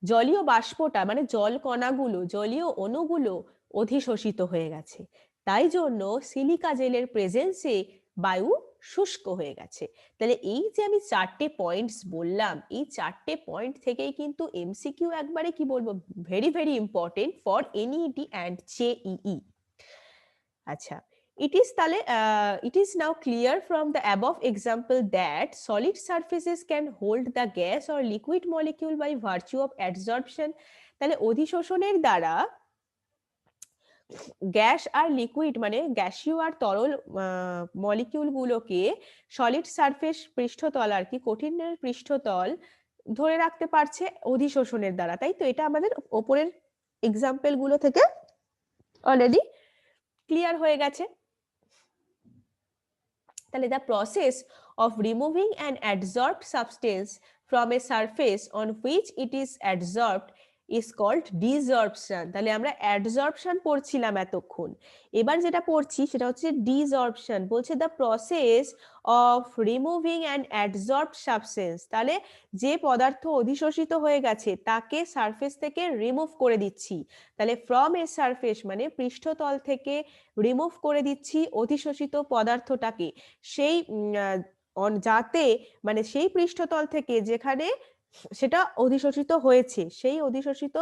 জলীয় বাষ্পটা মানে জল কণাগুলো, জলীয় অণুগুলো অধিশোষিত হয়ে গেছে, তাই জন্য সিলিকা জেলের প্রেজেন্সে বায়ু শুষ্ক হয়ে গেছে। তাহলে এই যে আমি 4টে পয়েন্টস বললাম, এই 4টে পয়েন্ট থেকেই কিন্তু এমসিকিউ একবারে কি বলবো, very very important for NEET and JEE. আচ্ছা, it is now clear from the above example that solid surfaces can hold the gas or liquid molecule by virtue of adsorption। তাহলে অধিশোষণের দ্বারা gas আর liquid মানে গ্যাসীয় আর তরল molecule গুলোকে solid surface পৃষ্ঠতল আর কি কঠিনের পৃষ্ঠতল ধরে রাখতে পারছে অধিশোষণের দ্বারা। তাই তো এটা আমাদের ওপরের এক্সাম্পল গুলো থেকে অলরেডি ক্লিয়ার হয়ে গেছে। তাহলে the process of removing an adsorbed substance from a surface on which it is adsorbed is called desorption। তাহলে আমরা adsorption পড়ছিলাম এতক্ষণ, এবার যেটা পড়ছি সেটা হচ্ছে desorption। বলছে the process of removing an adsorbed substance, তাহলে যে পদার্থ অধিশোষিত হয়ে গেছে তাকে সারফেস থেকে রিমুভ করে দিচ্ছি। তাহলে ফ্রম এ সারফেস মানে পৃষ্ঠতল থেকে রিমুভ করে দিচ্ছি অধিশোষিত পদার্থটাকে, সেই যাতে মানে সেই পৃষ্ঠতল থেকে যেখানে সেটা অধিশোষিত হয়েছে সেই অধিশোষিত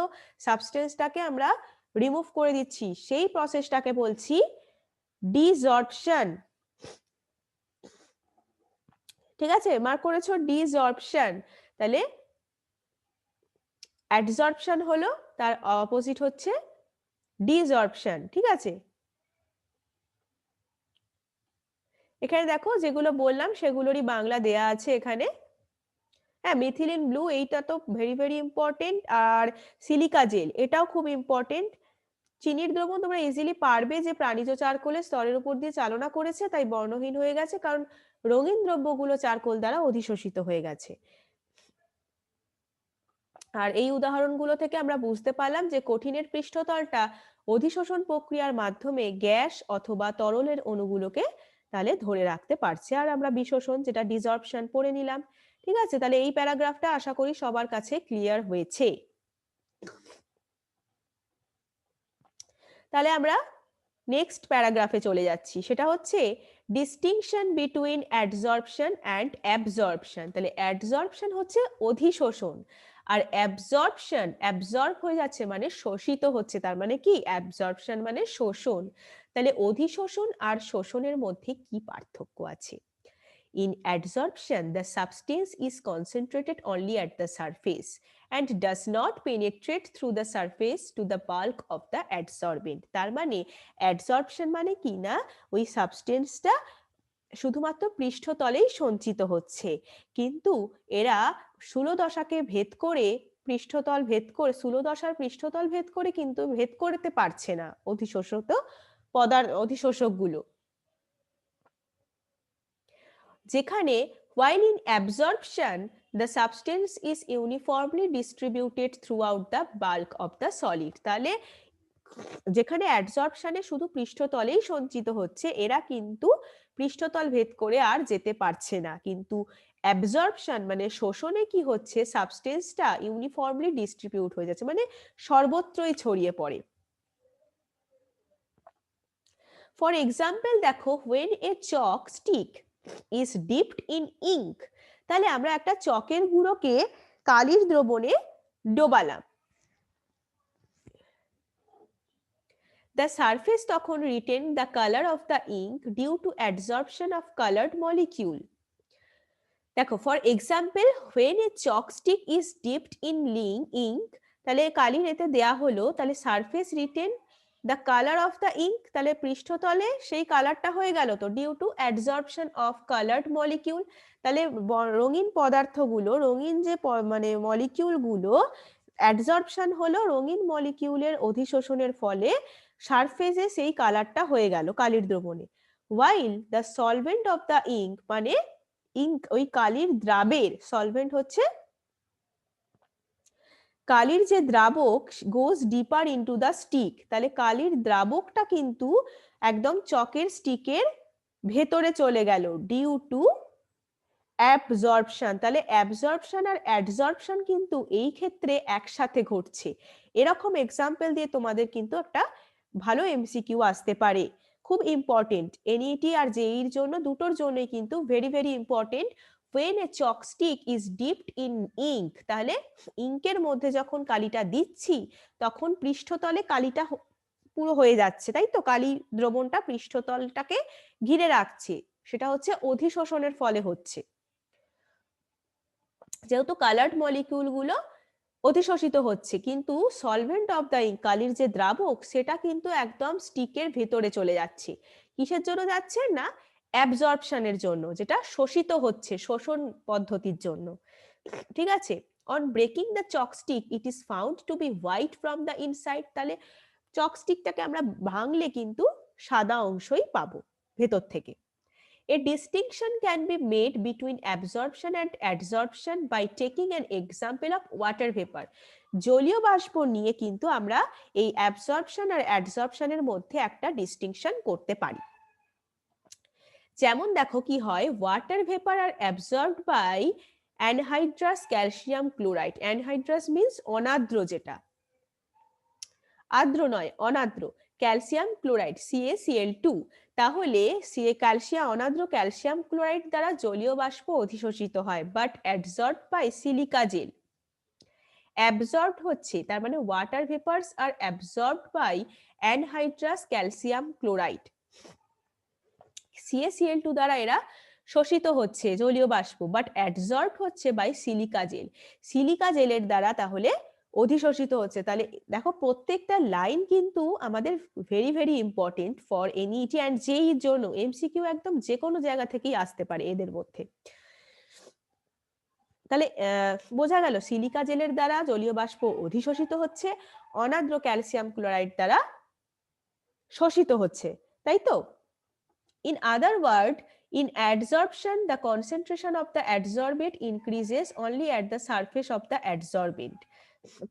সাবস্টেন্সটাকে আমরা রিমুভ করে দিচ্ছি, সেই প্রসেসটাকে বলছি ডিসঅর্পশন। ঠিক আছে, মার্ক করেছো ডিসঅর্পশন। তাহলে অ্যাডসর্পশন হলো, তার অপোজিট হচ্ছে ডিসঅর্পশন। ঠিক আছে, এখানে দেখো যেগুলো বললাম সেগুলোরই বাংলা দেয়া আছে এখানে। হ্যাঁ, মিথিলিন ব্লু এইটা তো ভেরি ভেরি ইম্পর্টেন্ট, আর সিলিকা জেল এটাও খুব ইম্পর্টেন্ট। চিনির দ্রবণ তোমরা ইজিলি পারবে যে প্রাণীজ চারকোলের স্তরের উপর দিয়ে চালনা করেছে তাই বর্ণহীন হয়ে গেছে, কারণ রঙিন দ্রব্যগুলো চারকোল দ্বারা অধিশোষিত হয়ে গেছে। আর এই উদাহরণগুলো থেকে আমরা বুঝতে পারলাম যে কঠিনের পৃষ্ঠতলটা অধিশোষণ প্রক্রিয়ার মাধ্যমে গ্যাস অথবা তরলের অণুগুলোকে তাহলে ধরে রাখতে পারছে। আর আমরা বিশোষণ যেটা ডিসঅর্পশন পড়ে নিলাম। ঠিক আছে, তাহলে এই প্যারাগ্রাফটা আশা করি সবার কাছে ক্লিয়ার হয়েছে। তাহলে আমরা নেক্সট প্যারাগ্রাফে চলে যাচ্ছি, সেটা হচ্ছে ডিস্টিংশন বিটুইন অ্যাডসর্পশন অ্যান্ড অ্যাবজর্পশন। তাহলে অ্যাডসর্পশন হচ্ছে অধিশোষণ, আর অ্যাবজর্পশন অ্যাবজর্ব হয়ে যাচ্ছে মানে শোষিত হচ্ছে, তার মানে কি অ্যাবজর্পশন মানে শোষণ। তাহলে অধিশোষণ আর শোষণের মধ্যে কি পার্থক্য আছে? In adsorption, the substance is concentrated only at the surface and does not penetrate through the surface to the bulk of the adsorbent. তার মানে adsorption মানে কি না, ওই সাবস্টেন্সটা শুধুমাত্র পৃষ্ঠতলেই সঞ্চিত হচ্ছে, কিন্তু এরা স্থূলদশাকে ভেদ করে, পৃষ্ঠতল ভেদ করে, স্থূলদশার পৃষ্ঠতল ভেদ করে কিন্তু ভেদ করতে পারছে না অধিশোষিত অধিশোষকগুলো। যেখানে while in absorption the substance is uniformly distributed throughout the bulk of the solid. তাহলে যেখানে অ্যাডসর্পশনে শুধু পৃষ্ঠতলেই সঞ্চিত হচ্ছে, এরা কিন্তু পৃষ্ঠতল ভেদ করে আর যেতে পারছে না, কিন্তু অ্যাবজর্পশন মানে শোষণে কি হচ্ছে, সাবস্টেন্সটা ইউনিফর্মলি ডিস্ট্রিবিউট হয়ে যাচ্ছে, মানে সর্বত্রই ছড়িয়ে পড়ে। ফর এক্সাম্পল দেখো, when a chalk stick is dipped in ink, তাহলে আমরা একটা চকের গুঁড়োকে কালির দ্রবণে ডোবালাম, the surface তখন retain the color of the ink due to adsorption of colored molecule. দেখো for example, when a chalk stick is dipped in ink, তাহলে কালির এতে দেয়া হলো, তাহলে surface retain the colour of the ink, তাহলে পৃষ্ঠতলে সেই কালারটা হয়ে গেল তো due to adsorption of coloured molecule. তাহলে রঙিন পদার্থগুলো, রঙিন যে মানে মলিকিউলগুলো, অ্যাডসর্পশন হলো রঙিন মলিকিউলের অধিশোষণের ফলে সারফেসে সেই কালারটা হয়ে গেল কালির দ্রবণে। While the solvent of the ink, মানে ইঙ্ক ওই কালির দ্রাবের, সলভেন্ট হচ্ছে কালির যে দ্রাবক, goes deeper into the stick, তাহলে কালির দ্রাবকটা কিন্তু একদম চকের স্টিকের ভেতরে চলে গেল ডিউ টু অ্যাবজর্পশন। তাহলে অ্যাবজর্পশন আর অ্যাডসর্পশন কিন্তু এই ক্ষেত্রে একসাথে ঘটছে। এরকম এক্সাম্পল দিয়ে তোমাদের কিন্তু একটা ভালো এমসিকিউ আসতে পারে, খুব ইম্পর্টেন্ট, এনইটি আর জেইর জন্য, দুটোর জন্যই কিন্তু very very important. when a chalk stick is dipped in ink, তাহলে ইঙ্কের মধ্যে যখন কালিটা দিচ্ছি তখন পৃষ্ঠতলে কালিটা পুরো হয়ে যাচ্ছে, তাই তো, কালি দ্রবণটা পৃষ্ঠতলটাকে ঘিরে রাখছে, সেটা হচ্ছে অধিশোষণের ফলে হচ্ছে, যেহেতু কালার্ড মলিকিউল গুলো অধিশোষিত হচ্ছে, কিন্তু সলভেন্ট অফ দ্য ইঙ্ক, কালির যে দ্রাবক, সেটা কিন্তু একদম স্টিকের ভেতরে চলে যাচ্ছে। কিসের জন্য যাচ্ছে না, অ্যাবজর্পশনের জন্য, যেটা শোষিত হচ্ছে শোষণ পদ্ধতির জন্য। ঠিক আছে, on breaking the chalkstick it is found to be white from the inside, তাহলে চকস্টিকটাকে আমরা ভাঙলে কিন্তু সাদা অংশই পাবো ভেতর থেকে। A distinction can be made between absorption and adsorption by taking an example of water vapor. জলীয় বাষ্প নিয়ে কিন্তু আমরা এই অ্যাবসর্পশন আর অ্যাডসর্পশনের মধ্যে একটা ডিস্টিংশন করতে পারি। যেমন দেখো কি হয়, water vapour are absorbed by anhydrous calcium chloride. Anhydrous means অনাদ্র, যেটা আর্দ্র নয় অনাদ্র, ক্যালসিয়াম ক্লোরাইড CaCl2, তাহলে ক্যালসিয়াম অনাদ্র ক্যালসিয়াম ক্লোরাইড দ্বারা জলীয় বাষ্প অধিশোষিত হয়, but adsorbed by silica gel. Absorbed হচ্ছে, তার মানে water vapours are absorbed by anhydrous calcium chloride, CaCl2 দ্বারা এরা শোষিত হচ্ছে জলীয় বাষ্প, বাট অ্যাডসর্বড হচ্ছে বাই সিলিকা জেল, সিলিকা জেলের দ্বারা তাহলে অধিশোষিত হচ্ছে। তাহলে দেখো প্রত্যেকটা লাইন কিন্তু আমাদের very very important for NEET and JEE এর জন্য, এমসিকিউ একদম যে কোনো জায়গা থেকেই আসতে পারে এদের মধ্যে। তাহলে বোঝা গেল সিলিকা জেলের দ্বারা জলীয় বাষ্প অধিশোষিত হচ্ছে, অনাদ্র ক্যালসিয়াম ক্লোরাইড দ্বারা শোষিত হচ্ছে, তাই তো। In other words, in adsorption, the concentration of the adsorbate increases only at the surface of the adsorbent.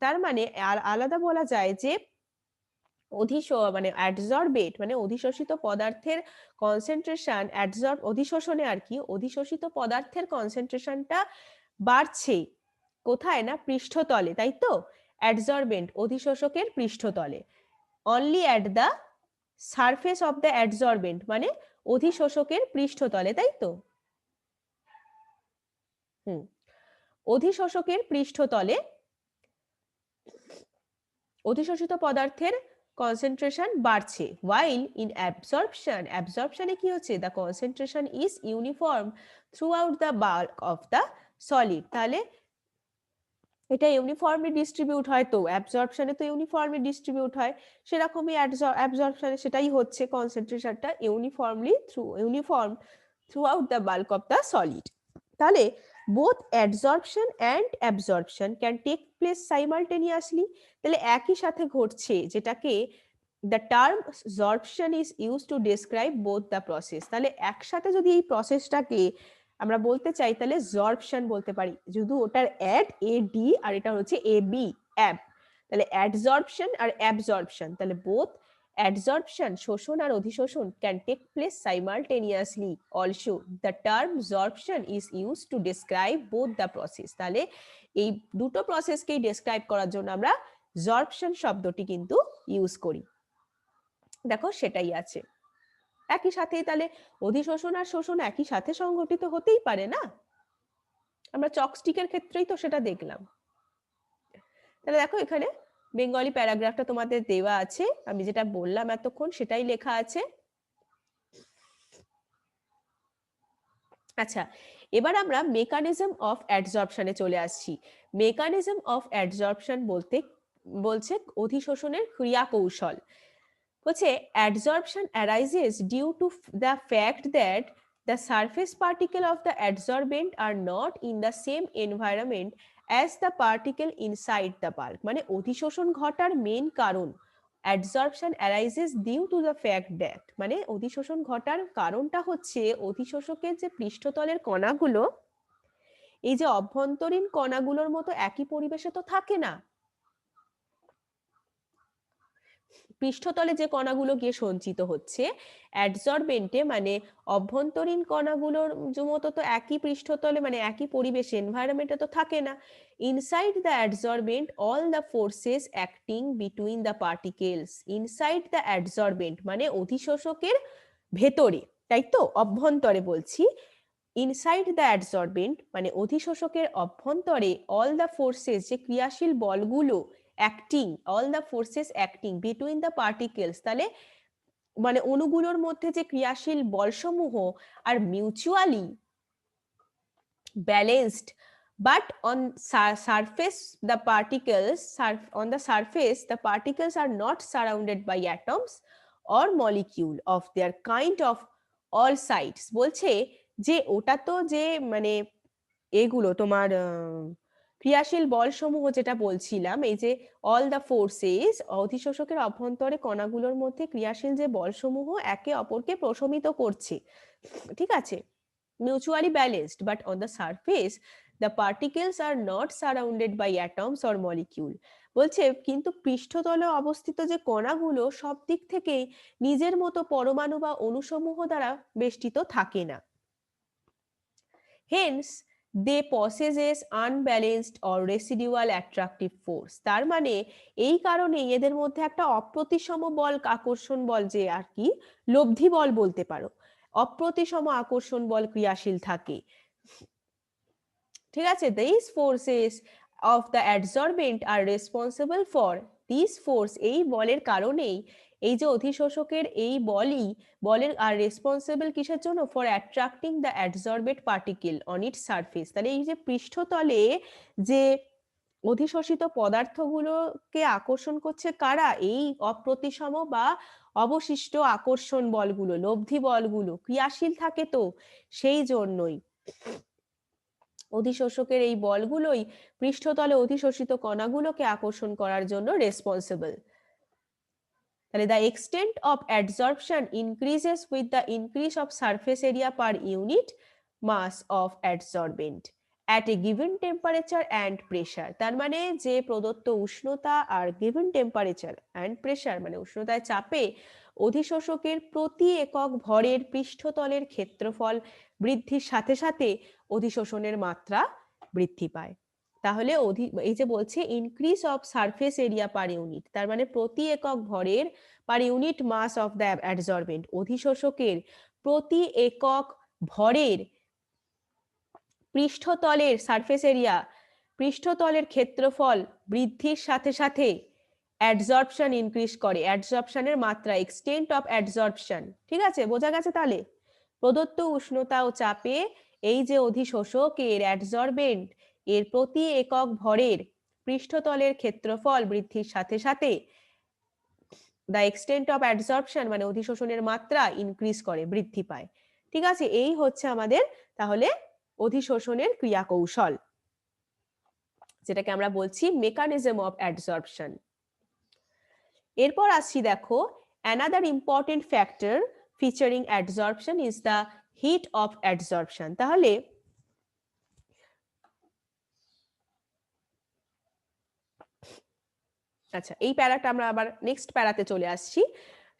তার মানে আর আলাদা বলা যায় যে মানে অ্যাডসর্বেট মানে অধিশোষিত পদার্থের কনসেন্ট্রেশন, অধিশোষণে আর কি, অধিশোষিত পদার্থের কনসেন্ট্রেশনটা বাড়ছে কোথায় না পৃষ্ঠতলে, তাই তো, অ্যাডসর্বেন্ট অধিশোষকের পৃষ্ঠতলে, only at the surface of the adsorbent মানে অধিশোষকের পৃষ্ঠতলে, তাই তো। অধিশোষকের পৃষ্ঠতলে অধিশোষিত পদার্থের কনসেন্ট্রেশন বাড়ছে, while in absorption, অ্যাবজর্পশনে কি হচ্ছে, the concentration is uniform throughout the bulk of the solid, তাহলে এটা ইউনিফর্মলি ডিস্ট্রিবিউট হয়, তো অ্যাবজর্পশনে তো ইউনিফর্মলি ডিস্ট্রিবিউট হয়, সেরকমই অ্যাবজর্পশনে সেটাই হচ্ছে, কনসেন্ট্রেশনটা uniform throughout the bulk of the solid. তাহলে both adsorption and absorption can take place simultaneously, তাহলে একই সাথে ঘটছে, যেটাকে the term absorption is used to describe both the process, তাহলে একসাথে যদি এই প্রসেসটাকে আমরা বলতে চাই তাহলে জর্পশন বলতে পারি, যদি ওটার অ্যাড এ ডি আর এটা হচ্ছে এ বি অ্যাব, তাহলে অ্যাডসর্পশন আর অ্যাবজর্পশন, তাহলে বোথ অ্যাডসর্পশন শোষণ আর অধিশোষণ can take place simultaneously, also the term sorption is use to describe both the process, তাহলে এই দুটো প্রসেসকেই ডেসক্রাইব করার জন্য আমরা জর্পশন শব্দটি কিন্তু ইউজ করি। দেখো সেটাই আছে একই সাথে, তাহলে অধিশোষণ আর শোষণ একই সাথে সংঘটিত হতেই পারে না, আমরা চকস্টিকের ক্ষেত্রেই তো সেটা দেখলাম। তাহলে দেখো এখানে বেঙ্গলি প্যারাগ্রাফটা তোমাদের দেওয়া আছে, আমি যেটা বললাম এতক্ষণ সেটাই লেখা আছে। আচ্ছা, এবার আমরা মেকানিজম অফ অ্যাডসর্পশনে চলে আসছি। মেকানিজম অফ অ্যাডসর্পশন বলছে অধিশোষণের ক্রিয়া কৌশল। বলছে adsorption arises due to the fact that the surface particle of the adsorbent are not in the same environment as the particle inside the bulk, মানে অধিশোষণ ঘটার মেন কারণ, adsorption arises due to the fact that, মানে অধিশোষণ ঘটার কারণটা হচ্ছে অধিশোষকের যে পৃষ্ঠতলের কণাগুলো, এই যে অভ্যন্তরীণ কণাগুলোর মতো একই পরিবেশে তো থাকে না, পৃষ্ঠতলে যে কণাগুলো গিয়ে সঞ্চিত হচ্ছে অ্যাডসর্বেন্টে, মানে অভ্যন্তরীণ কণাগুলোর মতো তো একই পৃষ্ঠতলে মানে একই পরিবেশ এনভায়রনমেন্টে তো থাকে না। Inside the adsorbent all the forces acting between the particles, inside the adsorbent মানে অধিশোষকের ভেতরে, তাই তো, অভ্যন্তরে বলছি, ইনসাইড দ্য অ্যাডসর্বেন্ট মানে অধিশোষকের অভ্যন্তরে অল দ্য ফোর্সেস যে ক্রিয়াশীল বলগুলো, acting all the forces acting between the particles, তাহলে মানে অণুগুলোর মধ্যে যে ক্রিয়াশীল বলসমূহ are mutually balanced, but on surface the particles on the surface the particles are not surrounded by atoms or molecule of their kind of all sides. বলছে যে ওটা তো যে মানে এগুলো তোমার ক্রিয়াশীল বলসমূহ যেটা বলছিলাম, এই যে অল দ্য ফোর্সেস অধিশোষকের অভ্যন্তরে কণাগুলোর মধ্যে ক্রিয়াশীল যে বলসমূহ একে অপরকে প্রশমিত করছে, ঠিক আছে, mutually balanced, but on the surface the particles are not surrounded by atoms or molecule. বলছে কিন্তু পৃষ্ঠতলে অবস্থিত যে কণাগুলো সব দিক থেকেই নিজের মতো পরমাণু বা অণুসমূহ দ্বারা বেষ্টিত থাকে না। Hence they possesses unbalanced or residual attractive force, তার মানে এই কারণে এদের মধ্যে একটা অপ্রতিসম বল আকর্ষণ বল, যে আর কি লব্ধি বল বলতে পারো, অপ্রতিসম আকর্ষণ বল ক্রিয়াশীল থাকে, ঠিক আছে। This forces of the adsorbent are responsible for, this force এই বলের কারণেই এই যে অধিশোষকের এই বলের আর রেসপন্সিবল কিসের জন্য, for attracting the adsorbed particle on its surface, তাহলে এই যে পৃষ্ঠতলে যে অধিশোষিত পদার্থগুলোকে আকর্ষণ করছে কারা, এই অপ্রতিসম বা অবশিষ্ট আকর্ষণ বলগুলো, লব্ধি বলগুলো ক্রিয়াশীল থাকে, তো সেই জন্যই অধিশোষকের এই বলগুলোই পৃষ্ঠতলে অধিশোষিত কণাগুলোকে আকর্ষণ করার জন্য রেসপন্সিবল। তাহলে the extent of adsorption increases with the increase of surface area per unit mass of adsorbent at a given temperature and pressure, তার মানে যে প্রদত্ত উষ্ণতা আর given temperature and pressure মানে উষ্ণতায় চাপে অধিশোষকের প্রতি একক ভরের পৃষ্ঠতলের ক্ষেত্রফল বৃদ্ধির সাথে সাথে অধিশোষণের মাত্রা বৃদ্ধি পায়। তাহলে এই যে বলছে increase of surface area per unit, তার মানে প্রতি একক ভরের per unit mass of the adsorbent, অধিশোষকের প্রতি একক ভরের পৃষ্ঠতলের সারফেস এরিয়া, পৃষ্ঠতলের ক্ষেত্রফল বৃদ্ধির সাথে সাথে অ্যাডসর্পশন ইনক্রিজ করে, অ্যাডসর্পশনের মাত্রা, এক্সটেন্ট অফ অ্যাডসর্পশন। ঠিক আছে, বোঝা গেছে? তাহলে প্রদত্ত উষ্ণতা ও চাপে এই যে অধিশোষক এর অ্যাডসর্বেন্ট এর প্রতি একক ভরের পৃষ্ঠতলের ক্ষেত্রফল বৃদ্ধির সাথে সাথে দ্য এক্সটেন্ট অফ অ্যাডসর্পশন মানে অধিশোষণের মাত্রা ইনক্রিজ করে, বৃদ্ধি পায়। ঠিক আছে, এই হচ্ছে আমাদের তাহলে অধিশোষণের ক্রিয়া কৌশল, যেটাকে আমরা বলছি মেকানিজম অফ অ্যাডসর্পশন। এরপর আসছি, দেখো another important factor featuring adsorption is the heat of adsorption. তাহলে আচ্ছা, এই প্যারাটা আমরা আবার নেক্সট প্যারাতে চলে আসছি।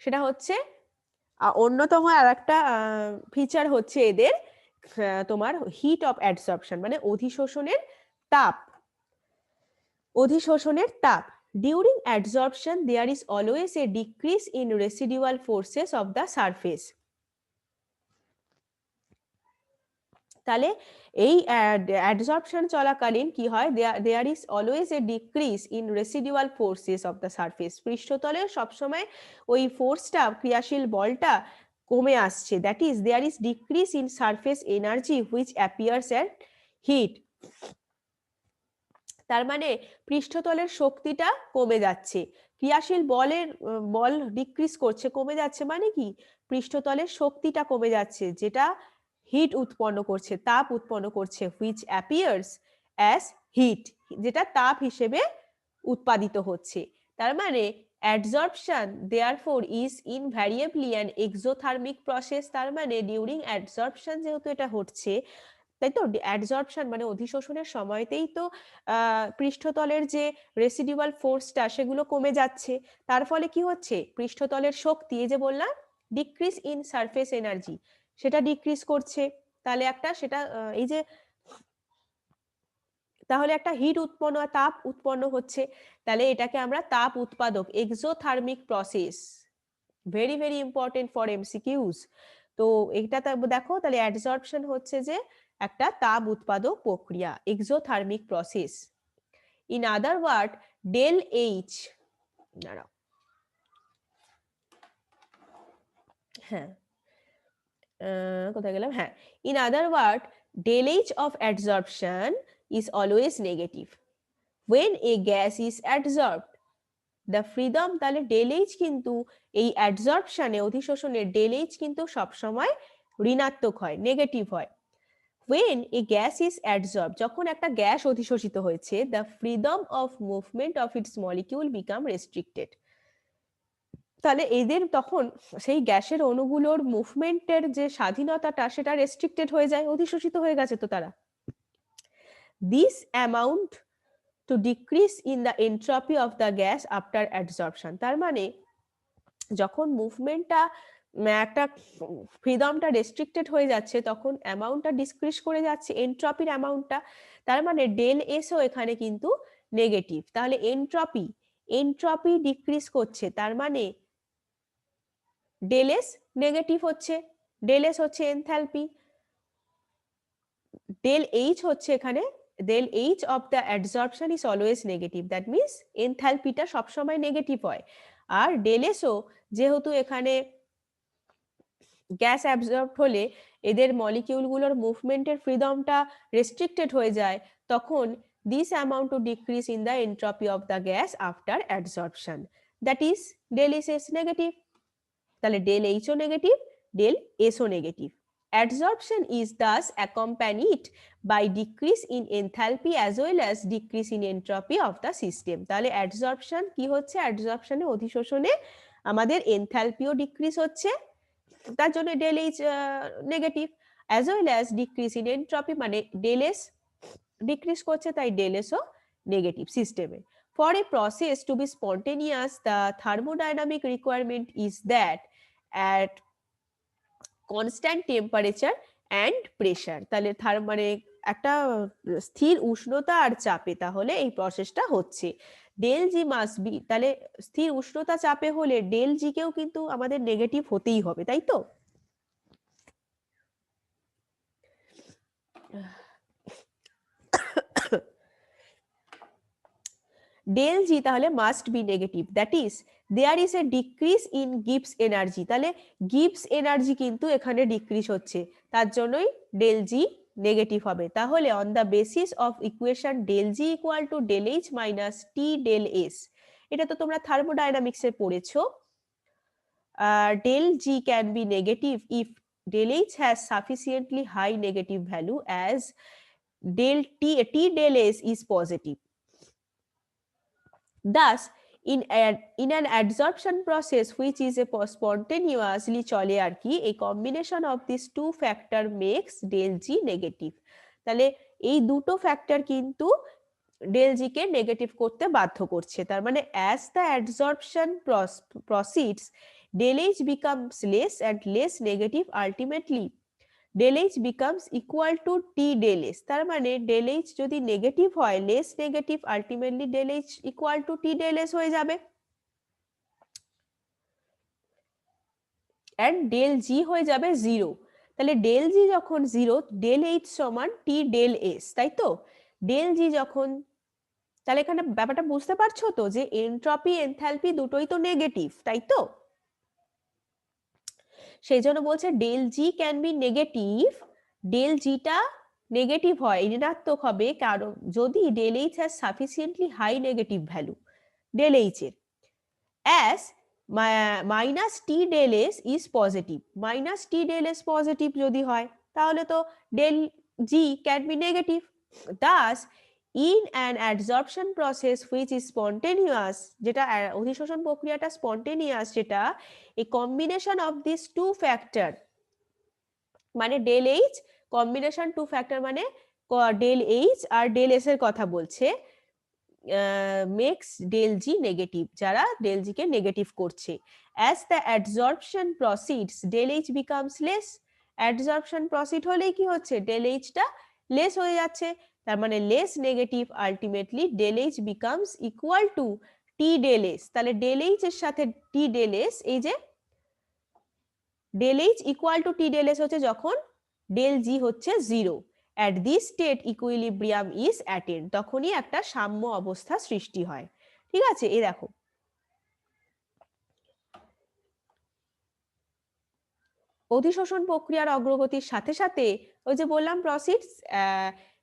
সেটা হচ্ছে অন্যতম আর একটা ফিচার হচ্ছে এদের তোমার হিট অফ অ্যাডসর্পশন মানে অধিশোষণের তাপ, অধিশোষণের তাপ। During adsorption there is always a decrease in residual forces of the surface. তাহলে এই অ্যাডসর্পশন চলাকালীন কি হয়, there is always a decrease in residual forces of the surface, পৃষ্ঠতলে সবসময় ওই ফোর্সটা, ক্রিয়াশীল বলটা কমে আসছে। That is there is decrease in surface energy which appears at heat, তার মানে পৃষ্ঠতলের শক্তিটা কমে যাচ্ছে, ক্রিয়াশীল বল ডিক্রিজ করছে, কমে যাচ্ছে মানে কি পৃষ্ঠতলের শক্তিটা কমে যাচ্ছে, যেটা হিট উৎপন্ন করছে, তাপ উৎপন্ন করছে, হুইচ অ্যাপিয়ার্স অ্যাজ হিট, যেটা তাপ হিসেবে উৎপাদিত হচ্ছে। তার মানে adsorption therefore is invariably an exothermic process. তার মানে ডিউরিং অ্যাডসর্পশন যেহেতু এটা হচ্ছে, তাই তো অ্যাডসর্পশন মানে অধিশোষণের সময়তেই তো পৃষ্ঠতলের যে রেসিডুয়াল ফোর্সটা সেগুলো কমে যাচ্ছে, তার ফলে কি হচ্ছে পৃষ্ঠতলের শক্তি, এই যে বললাম ডিক্রিজ ইন সারফেস এনার্জি, সেটা ডিক্রিজ করছে। তাহলে একটা সেটা এই যে তাহলে একটা হিট উৎপন্ন, তাপ উৎপন্ন হচ্ছে, তাহলে এটাকে আমরা তাপ উৎপাদক, exothermic process, very very important for MCQs. তো এটা দেখো, তাহলে অ্যাডসর্পশন হচ্ছে যে একটা তাপ উৎপাদক প্রক্রিয়া, exothermic process. In other word del H, দাঁড়াও, হ্যাঁ কোথায় গেলাম, হ্যাঁ, in other word del H of adsorption is always negative when a gas is adsorbed the freedom, তাহলে ডেল এইচ কিন্তু এই অ্যাডসর্পশনে, অধিশোষণে ডেল এইচ কিন্তু সবসময় ঋণাত্মক হয়, নেগেটিভ হয়। when a gas is adsorbed, যখন একটা গ্যাস অধিশোষিত হয়েছে, the freedom of movement of its molecule become restricted, তাহলে এদের তখন সেই গ্যাসের অণুগুলোর মুভমেন্টের যে স্বাধীনতাটা সেটা রেস্ট্রিক্টেড হয়ে যায়, অধিশোষিত হয়ে গেছে তো তারা। this amount to decrease in the entropy of the gas after adsorption, তার মানে যখন মুভমেন্টটা একটা ফ্রিডমটা রেস্ট্রিক্টেড হয়ে যাচ্ছে, তখন অ্যামাউন্টটা ডিক্রিজ করে যাচ্ছে, এন্ট্রপির অ্যামাউন্টটা, তার মানে ডেল এসও এখানে কিন্তু নেগেটিভ। তাহলে এন্ট্রপি ডিক্রিজ করছে, তার মানে ডেল এস নেগেটিভ হচ্ছে, ডেল এস হচ্ছে এনথালপি, ডেল এইচ হচ্ছে এখানে, del H of the adsorption is always negative, that means এনথালপিটা সবসময় নেগেটিভ হয়। আর del S ও যেহেতু এখানে গ্যাস অ্যাবজর্ব হলে এদের মলিকিউলগুলোর মুভমেন্টের ফ্রিডমটা রেস্ট্রিক্টেড হয়ে যায়, তখন this amount to decrease in the entropy of the gas after adsorption, that is del S is negative, তাহলে del H ও নেগেটিভ, del S ও negative. Adsorption is thus accompanied by decrease in enthalpy as well as decrease in entropy of the system. তাহলে adsorption কি হচ্ছে, adsorptionে অধিশোষণে আমাদের এনথালপিও decrease হচ্ছে, তার জন্য del H negative, as well as decrease in entropy মানে del S decrease করছে, তাই del S ও নেগেটিভ সিস্টেমে। For a process to be spontaneous, the thermodynamic requirement is that at constant temperature and pressure, তাহলে মানে একটা স্থির উষ্ণতা আর চাপে তাহলে এই প্রসেসটা হচ্ছে। ডেল জি মাস্ট বি, তাহলে স্থির উষ্ণতা চাপে হলে ডেল জি কেও কিন্তু আমাদের নেগেটিভ হতেই হবে, তাই তো? ডেল জি তাহলে must be negative, that is there is a decrease in Gibbs energy, তাহলে গিবস এনার্জি কিন্তু এখানে ডিক্রিজ হচ্ছে, তার জন্যই ডেল জি নেগেটিভ হবে। তাহলে on the basis of equation del G equal to del H minus T del S, এটা তো তোমরা থার্মোডাইনামিক্সে পড়েছো। Del G can be negative if del H has sufficiently high negative value as T del S is positive. Thus, in an adsorption process which is a spontaneously চলে আর কি, a combination of these two factor makes del G negative. তাহলে এই দুটো factor কিন্তু del G কে negative করতে বাধ্য করছে। তার মানে as the adsorption proceeds del H becomes less and less negative, ultimately del H becomes equal to T del S, তার মানে del H যদি নেগেটিভ হয়, less negative, ultimately del H equal to T del S হয়ে যাবে, and del G হয়ে যাবে zero. তাহলে del G যখন জিরো, del H সমান T del S, তাই তো? del G যখন, তাহলে এখানে ব্যাপারটা বুঝতে পারছো তো যে এনট্রপি এনথালপি দুটোই তো নেগেটিভ, তাই তো? সেই জন্য বলছে del G can be negative, del জিটা নেগেটিভ হয়, ঋণাত্মক হবে, কারণ যদি del H has sufficiently high negative value del H এর, as minus T del S is positive, minus T del S positive যদি হয় তাহলে তো del G can be negative. Thus in an adsorption process which is spontaneous, যেটা অধিশোষণ প্রক্রিয়াটা spontaneous, যেটা এই combination of this two factor, মানে del H combination two factor মানে ডেল এইচ আর ডেল এস এর কথা বলছে, মেক্স ডেল জি নেগেটিভ, যারা ডেল জি কে নেগেটিভ করছে। As the adsorption proceeds del H becomes less, adsorption proceed হলেই কি হচ্ছে, ডেল এইচটা লেস হয়ে যাচ্ছে, তার মানে less negative, ultimately del H becomes equal to T del S. তাহলে ডেল এইচ এর সাথে টি ডেল এস, এই যে del H equal to T del S হচ্ছে যখন ডেল জি হচ্ছে zero, at this state equilibrium is attained, তখনই একটা সাম্য অবস্থা সৃষ্টি হয়। ঠিক আছে, এই দেখো অধিশোষণ প্রক্রিয়ার অগ্রগতির সাথে সাথে ওই যে বললাম প্রসিডস,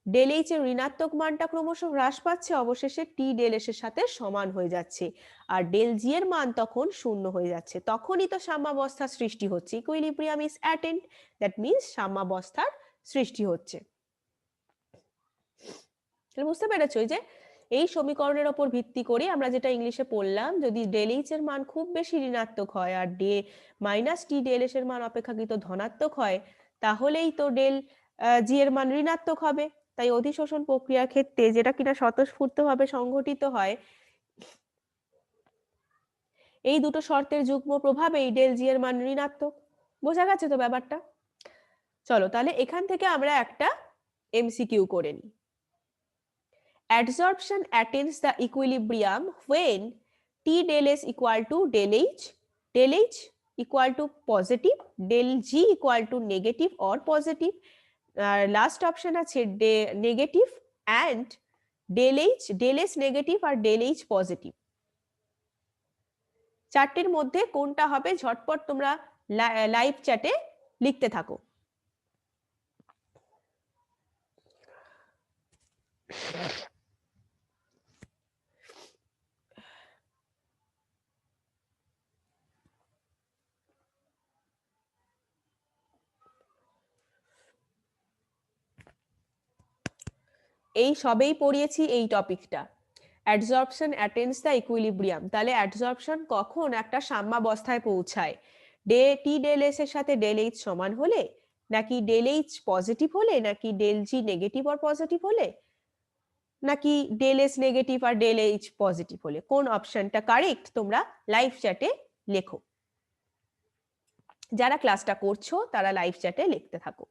ডেল এইচ এর ঋণাত্মক মানটা ক্রমশ হ্রাস পাচ্ছে, অবশেষে টি ডেল এস এর সাথে সমান হয়ে যাচ্ছে, আর ডেল জি এর মান তখন শূন্য হয়ে যাচ্ছে, তখনই তো সাম্যাবস্থার সৃষ্টি হচ্ছে, equilibrium is attained, that means সাম্যাবস্থার সৃষ্টি হচ্ছে। বুঝতে পেরেছো যে এই সমীকরণের ওপর ভিত্তি করে আমরা যেটা ইংলিশে পড়লাম, যদি ডেল এইচ এর মান খুব বেশি ঋণাত্মক হয় আর মাইনাস টি ডেল এস এর মান অপেক্ষাকৃত ধনাত্মক হয়, তাহলেই তো ডেল জি এর মান ঋণাত্মক হবে। তাই অধিশোষণ প্রক্রিয়ার ক্ষেত্রে যেটা কিনা স্বতঃস্ফূর্তভাবে সংঘটিত হয়, এই দুটো শর্তের যুগ্ম প্রভাবে এই ডেল জি এর মান ঋণাত্মক। বোঝা গেছে তো ব্যাপারটা? চলো তাহলে এখান থেকে আমরা একটা এমসিকিউ করে নিই। Adsorption attains the equilibrium when T del S equal to del H equal to positive, del G equal to negative or positive, last option আছে negative and del S negative R del H positive, চারটির মধ্যে কোনটা হবে ঝটপট তোমরা live চ্যাটে লিখতে থাকো। এই সবেই পড়িয়েছি এই টপিকটা, অ্যাডসর্পশন অ্যাটেন্স দ্য ইকুইলিব্রিয়াম, তাহলে অ্যাডসর্পশন কখন একটা সাম্যাবস্থায় পৌঁছায়, টি ডেল এস এর সাথে ডেল এইচ সমান হলে, নাকি ডেল এইচ পজিটিভ হলে, নাকি ডেল জি নেগেটিভ আর পজিটিভ হলে, নাকি ডেল এস নেগেটিভ আর ডেল এইচ পজিটিভ হলে, কোন অপশনটা কারেক্ট তোমরা লাইভ চ্যাটে লেখো। যারা ক্লাসটা করছো তারা লাইভ চ্যাটে লিখতে থাকো।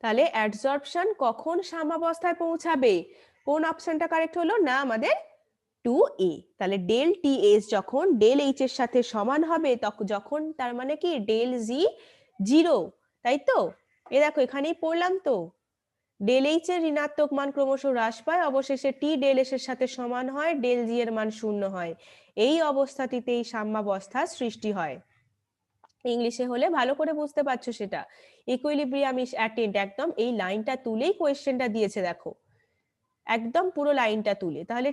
তাহলে অ্যাডসর্পশন কখন সাম্যাবস্থায় পৌঁছাবে? কোন অপশনটা কারেক্ট হলো না আমাদের 2A। তাহলে ডেল TH যখন ডেল H এর সাথে সমান হবে তখন, যখন তার মানে কি ডেল G 0, তাই তো? এ দেখো এখানেই পড়লাম তো, ডেল H এর ঋণাত্মক মান ক্রমশ হ্রাস পায়, অবশেষে T ডেল S এর সাথে সমান হয়, ডেল G এর মান 0 হয়। এই অবস্থাটিতেই সাম্যাবস্থার সৃষ্টি হয়। ইংলিশে হলে ভালো করে বুঝতে পারছো সেটা। ইকুইলিব্রিয়াম ইজ অ্যাটেন্ড, একদম এই লাইনটা তুলেই কোয়েশ্চেনটা দিয়েছে দেখো, একদম পুরো লাইনটা তুলে। তাহলে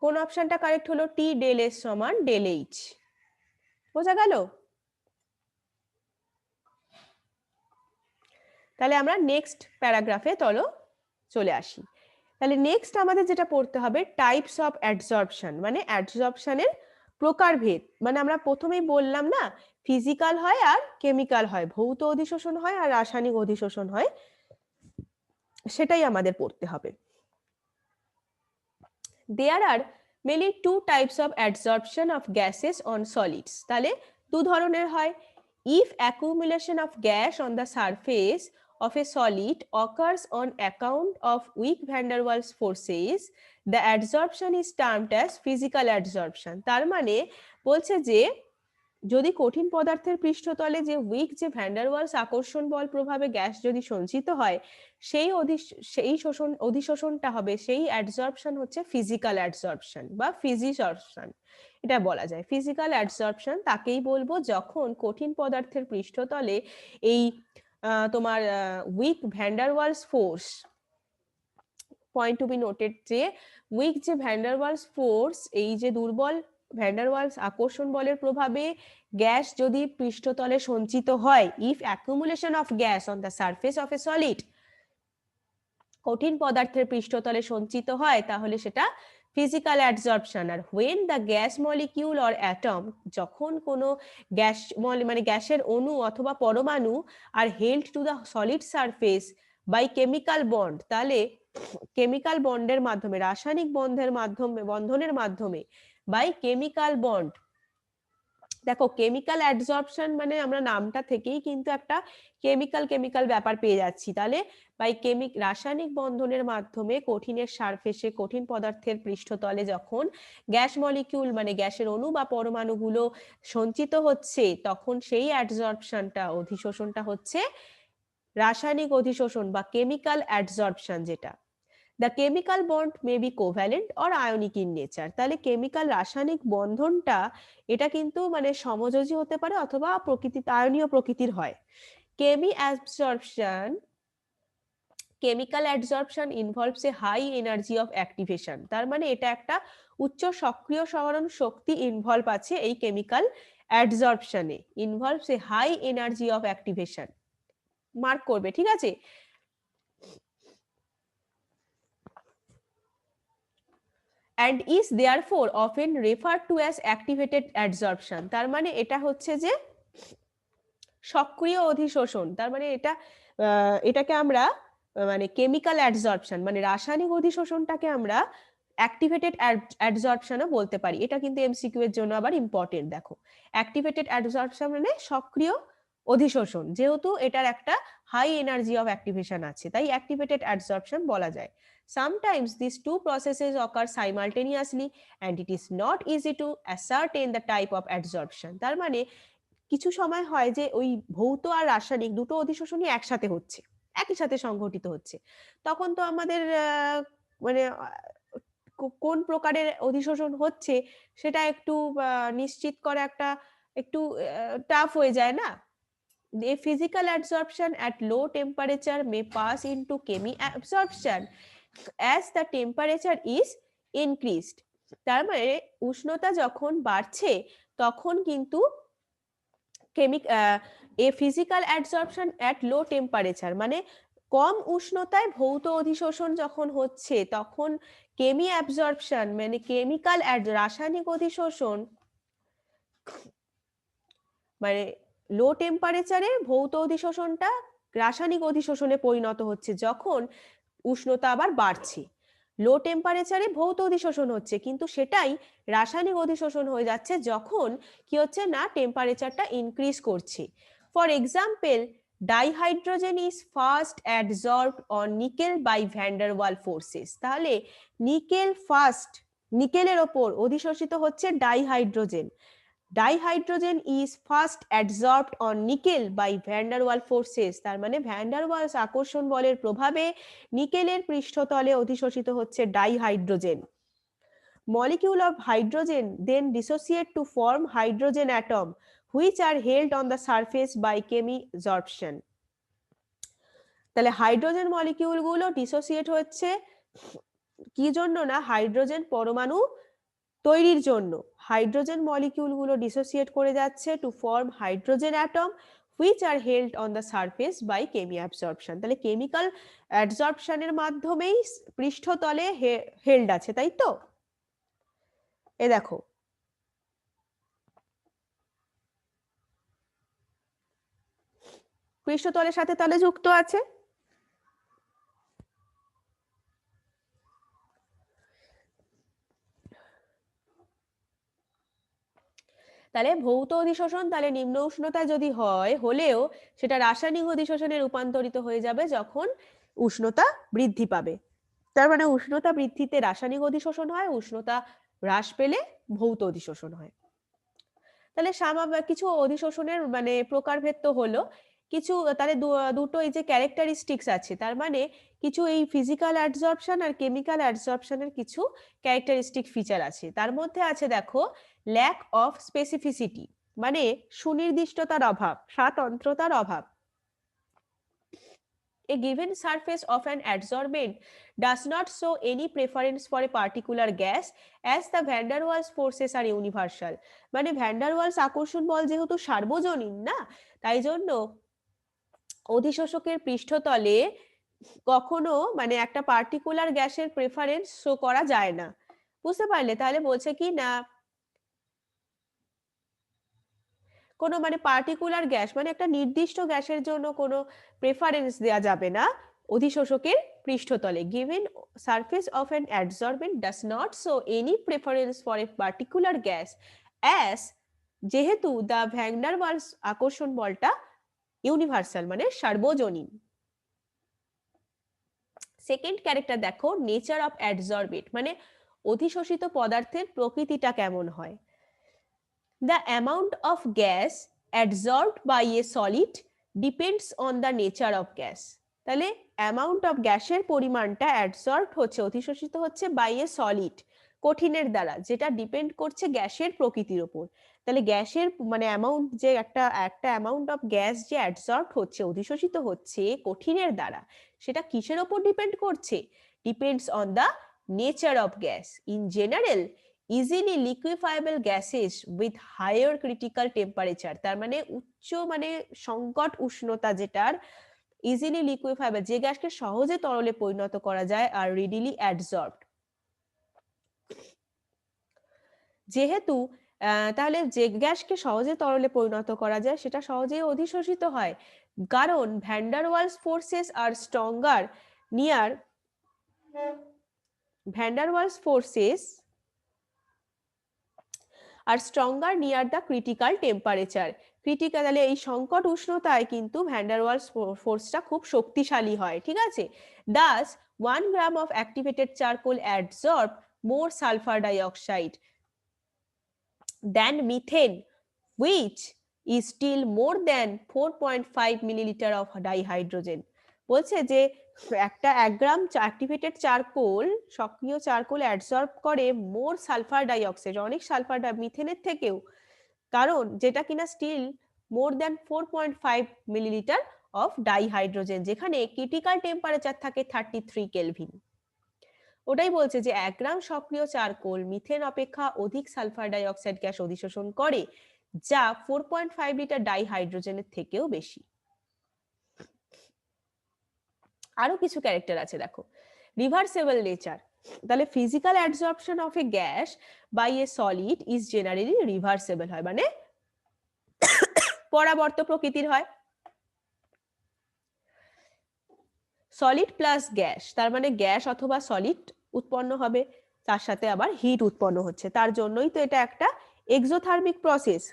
কোন অপশনটা কারেক্ট হলো? টি ডেল এস সমান ডেল এইচ। বোঝা গেল? তাহলে আমরা নেক্সট প্যারাগ্রাফে চলে আসি। তাহলে নেক্সট আমাদের যেটা পড়তে হবে টাইপস অফ অ্যাডসর্পশন, মানে অ্যাডসর্পশনের প্রকারভেদ। মানে আমরা প্রথমেই বললাম না, ফিজিক্যাল হয় আর কেমিক্যাল হয়, ভৌত অধিশোষণ হয় আর রাসায়নিক অধিশোষণ হয়, সেটাই আমাদের পড়তে হবে। There are mainly two types of adsorption of gases on solids. তাহলে দু ধরনের হয়। If accumulation of gas on the surface of a solid occurs on account of weak van der Waals forces, the adsorption is termed as physical adsorption. তার মানে বলছে যে যদি কঠিন পদার্থের পৃষ্ঠতলে যে উইক যে ভ্যান ডার ওয়ালস আকর্ষণ বল প্রভাবে গ্যাস যদি সঞ্চিত হয়, সেই অধিশোষণটা হবে, সেই অ্যাডসর্পশন হচ্ছে ফিজিক্যাল অ্যাডসর্পশন বা ফিজিসর্পশন, এটা বলা যায়। ফিজিক্যাল অ্যাডসর্পশন তাকেই বলবো যখন কঠিন পদার্থের পৃষ্ঠতলে এই তোমার weak van der Waals force, point to be noted, যে উইক যে ভ্যান ডার ওয়ালস ফোর্স, এই যে দুর্বল ভ্যান ডার ওয়ালস আকর্ষণ বলের প্রভাবে গ্যাস যদি পৃষ্ঠতলে সঞ্চিত হয়, if accumulation of gas on the surface of a solid, কঠিন পদার্থের পৃষ্ঠতলে সঞ্চিত হয়, তাহলে সেটা ফিজিক্যাল অ্যাডসর্পশন। আর when the gas molecule or atom, যখন কোনো গ্যাস মানে গ্যাসের অণু অথবা পরমাণু are held to the solid surface by chemical bond, তাহলে কেমিক্যাল বন্ডের মাধ্যমে, রাসায়নিক বন্ধনের মাধ্যমে, বাই কেমিক্যাল বন্ড। দেখো কেমিক্যাল অ্যাডসর্পশন মানে আমরা নামটা থেকেই কিন্তু একটা কেমিক্যাল ব্যাপার পেয়ে যাচ্ছি। তাহলে বাই রাসায়নিক বন্ধনের মাধ্যমে কঠিনের সারফেসে, কঠিন পদার্থের পৃষ্ঠতলে যখন গ্যাস মলিকিউল মানে গ্যাসের অণু বা পরমাণুগুলো সঞ্চিত হচ্ছে, তখন সেই অ্যাডসর্পশনটা, অধিশোষণটা হচ্ছে রাসায়নিক অধিশোষণ বা কেমিক্যাল অ্যাডসর্পশন যেটা। The chemical bond may be covalent or ionic in nature. তাহলে কেমিক্যাল রাসায়নিক বন্ধনটা এটা কিন্তু মানে সমযোজী হতে পারে অথবা আয়নীয় প্রকৃতির হয়। Chemical adsorption involves a high energy of activation. তার মানে এটা একটা উচ্চ সক্রিয় সরণ শক্তি ইনভলভ আছে এই কেমিক্যাল অ্যাডসর্পশনে, involves a high energy of activation. Mark করবে, ঠিক আছে? and is therefore often referred to as activated adsorption. তার মানে এটা হচ্ছে যে সক্রিয় অধিশোষণ। তার মানে এটাকে আমরা মানে কেমিক্যাল অ্যাডসর্পশন মানে রাসায়নিক অধিশোষণটাকে আমরা অ্যাক্টিভেটেড অ্যাডসর্পশনও বলতে পারি। এটা কিন্তু এমসিকিউ এর জন্য আবার ইম্পর্টেন্ট। দেখো অ্যাক্টিভেটেড অ্যাডসর্পশন মানে সক্রিয় অধিশোষণ, যেহেতু এটার একটা হাই এনার্জি অফ অ্যাক্টিভেশন আছে, তাই অ্যাক্টিভেটেড অ্যাডসর্পশন বলা যায়। Sometimes these two processes occur simultaneously and it is not easy to ascertain the type of adsorption. তার মানে কিছু সময় হয় যে ওই ভৌত আর রাসায়নিক দুটো অধিশোষণই একসাথে হচ্ছে, একই সাথে সংঘটিত হচ্ছে, তখন তো আমাদের মানে কোন প্রকারের অধিশোষণ হচ্ছে সেটা একটু নিশ্চিত করা একটু টাফ হয়ে যায় না। A physical adsorption at low temperature may pass into chemi-absorption as the temperature is increased. তার মানে উষ্ণতা যখন বাড়ছে তখন কিন্তু a physical adsorption at low temperature মানে কম উষ্ণতায় ভৌত অধিশোষণ যখন হচ্ছে, তখন কেমি অ্যাবজর্পশন মানে কেমিক্যাল রাসায়নিক অধিশোষণ মানে লো টেম্পারেচারে ভৌত অধিশোষণটা রাসায়নিক অধিশোষণে পরিণত হচ্ছে যখন উষ্ণতা আবার বাড়ছে। লো টেম্পারেচারে ভৌত অধিশোষণ হচ্ছে, কিন্তু সেটাই রাসায়নিক অধিশোষণ হয়ে যাচ্ছে যখন কি হচ্ছে না টেম্পারেচারটা ইনক্রিজ করছে। For example dihydrogen is first adsorbed on nickel by van der Waal forces. তাহলে নিকেলের ওপর অধিশোষিত হচ্ছে ডাইহাইড্রোজেন। Dihydrogen is first adsorbed on nickel by van der Waal forces. তার মানে ভ্যান ডার ওয়ালস আকর্ষণ বলের প্রভাবে নিকেলের পৃষ্ঠতলে অধিশোষিত হচ্ছে dihydrogen. Molecule of hydrogen then dissociate to form hydrogen atom which are held on the surface by chemisorption. তাহলে hydrogen molecule গুলো dissociate হচ্ছে কি জন্য না, হাইড্রোজেন পরমাণু তৈরির জন্য। হাইড্রোজেন মলিকিউল গুলো ডিসোসিয়েট করে যাচ্ছে to form hydrogen atom which are held on the surface by chemiabsorption. তাহলে কেমিক্যাল অ্যাবজর্পশনের মাধ্যমেই পৃষ্ঠতলে হেল্ড আছে, তাই তো? এ দেখো, পৃষ্ঠতলের সাথে তাহলে যুক্ত আছে। তাহলে ভৌত অধিশোষণ তাহলে নিম্ন উষ্ণতায় যদি হলেও সেটা রাসায়নিক অধিশোষণে রূপান্তরিত হয়ে যাবে যখন উষ্ণতা বৃদ্ধি পাবে। তার মানে উষ্ণতা বৃদ্ধিতে রাসায়নিক অধিশোষণ হয়, উষ্ণতা হ্রাস পেলে ভৌত অধিশোষণ হয়। তাহলে কিছু অধিশোষণের মানে প্রকারভেদ তো হলো, কিছু তাহলে দুটো এই যে ক্যারেক্টারিস্টিক্স আছে, তার মানে কিছু এই ফিজিক্যাল অ্যাডসর্পশন আর কেমিক্যাল অ্যাডসর্পশনের কিছু ক্যারেক্টারিস্টিক ফিচার আছে। তার মধ্যে আছে দেখো ল্যাক অফ স্পেসিফিসিটি, মানে সুনির্দিষ্টতার অভাব, স্বাতন্ত্রতার অভাব। A given surface of an adsorbent does not show any preference for a particular gas as the van der Waals forces are universal. মানে ভ্যান ডার ওয়ালস আকর্ষণ বল যেহেতু সার্বজনীন না, তাই জন্য অধিশোষকের পৃষ্ঠতলে কখনো মানে একটা পার্টিকুলার গ্যাসের প্রেফারেন্স শো করা যায় না। বুঝতে পারলে? তাহলে বলছে কি না, কোনো মানে পার্টিকুলার গ্যাস মানে একটা নির্দিষ্ট গ্যাসের জন্য কোনো প্রেফারেন্স দেয়া যাবে না অধিশোষকের পৃষ্ঠতলে। given surface of an adsorbent does not show any preference for a particular gas as যেহেতু the van der Waals আকর্ষণ বলটা ইউনিভার্সাল মানে সার্বজনীন। সেকেন্ড ক্যারেক্টার দেখো নেচার অফ অ্যাডসর্বেট, মানে অধিশোষিত পদার্থের প্রকৃতিটা কেমন হয়। The amount of gas adsorbed by a solid depends on the nature of gas. তাহলে অ্যামাউন্ট অফ গ্যাসের পরিমাণটা অ্যাডসর্বড হচ্ছে, অধিশোষিত হচ্ছে বাই এ সলিড, কঠিনের দ্বারা, যেটা ডিপেন্ড করছে গ্যাসের প্রকৃতির উপর। তাহলে গ্যাসের মানে অ্যামাউন্ট যে একটা অ্যামাউন্ট অফ গ্যাস যে অ্যাডসর্বড হচ্ছে, অধিশোষিত হচ্ছে কঠিনের দ্বারা, সেটা কিসের উপর ডিপেন্ড করছে? Depends on the nature of gas. In general easily liquefiable gases with higher critical temperature, তার মানে উচ্চ মানে সংকট উষ্ণতা যেটার, ইজিলি লিকুইফাইবল যে গ্যাসকে সহজে তরলে পরিণত করা যায়, আর রিডিলি অ্যাডসর্বড। যেহেতু তাহলে যে গ্যাসকে সহজে তরলে পরিণত করা যায় সেটা সহজেই অধিশোষিত হয়, কারণ van der Waals forces are stronger near van der Waals forces are stronger near the critical temperature. Critical তাহলে এই সংকট উষ্ণতায় কিন্তু ভ্যান ডার ওয়ালস ফোর্সটা খুব শক্তিশালী হয়, ঠিক আছে। Thus 1 gram of activated charcoal adsorb more sulphur dioxide than methane which is still more than 4.5 milliliter of dihydrogen. বলছে যে একটা 1 গ্রাম অ্যাক্টিভেটেড চারকোল, সক্রিয় চারকোল অ্যাডসর্ব করে মোর সালফার ডাইঅক্সাইড, অনেক সালফার মিথেনের থেকেও, কারণ যেটা কিনা still more than 4.5 millilitre of dihydrogen, যেখানে ক্রিটিক্যাল টেম্পারেচার থাকে 33 কেলভিন। ওটাই বলছে যে 1 গ্রাম সক্রিয় চারকোল মিথেন অপেক্ষা অধিক সালফার ডাইঅক্সাইড গ্যাস অধিশোষণ করে, যা 4.5 লিটার ডাইহাইড্রোজেনের থেকেও বেশি। আরো কিছু ক্যারেক্টার আছে দেখো, রিভার্সেবল নেচার। তাহলে physical adsorption of a gas by a solid is generally reversible হয়, মানে পরাবর্ত প্রকৃতির হয়। সলিড প্লাস গ্যাস, তার মানে গ্যাস অথবা সলিড উৎপন্ন হবে, তার সাথে আবার হিট উৎপন্ন হচ্ছে, তার জন্যই তো এটা একটা exothermic process.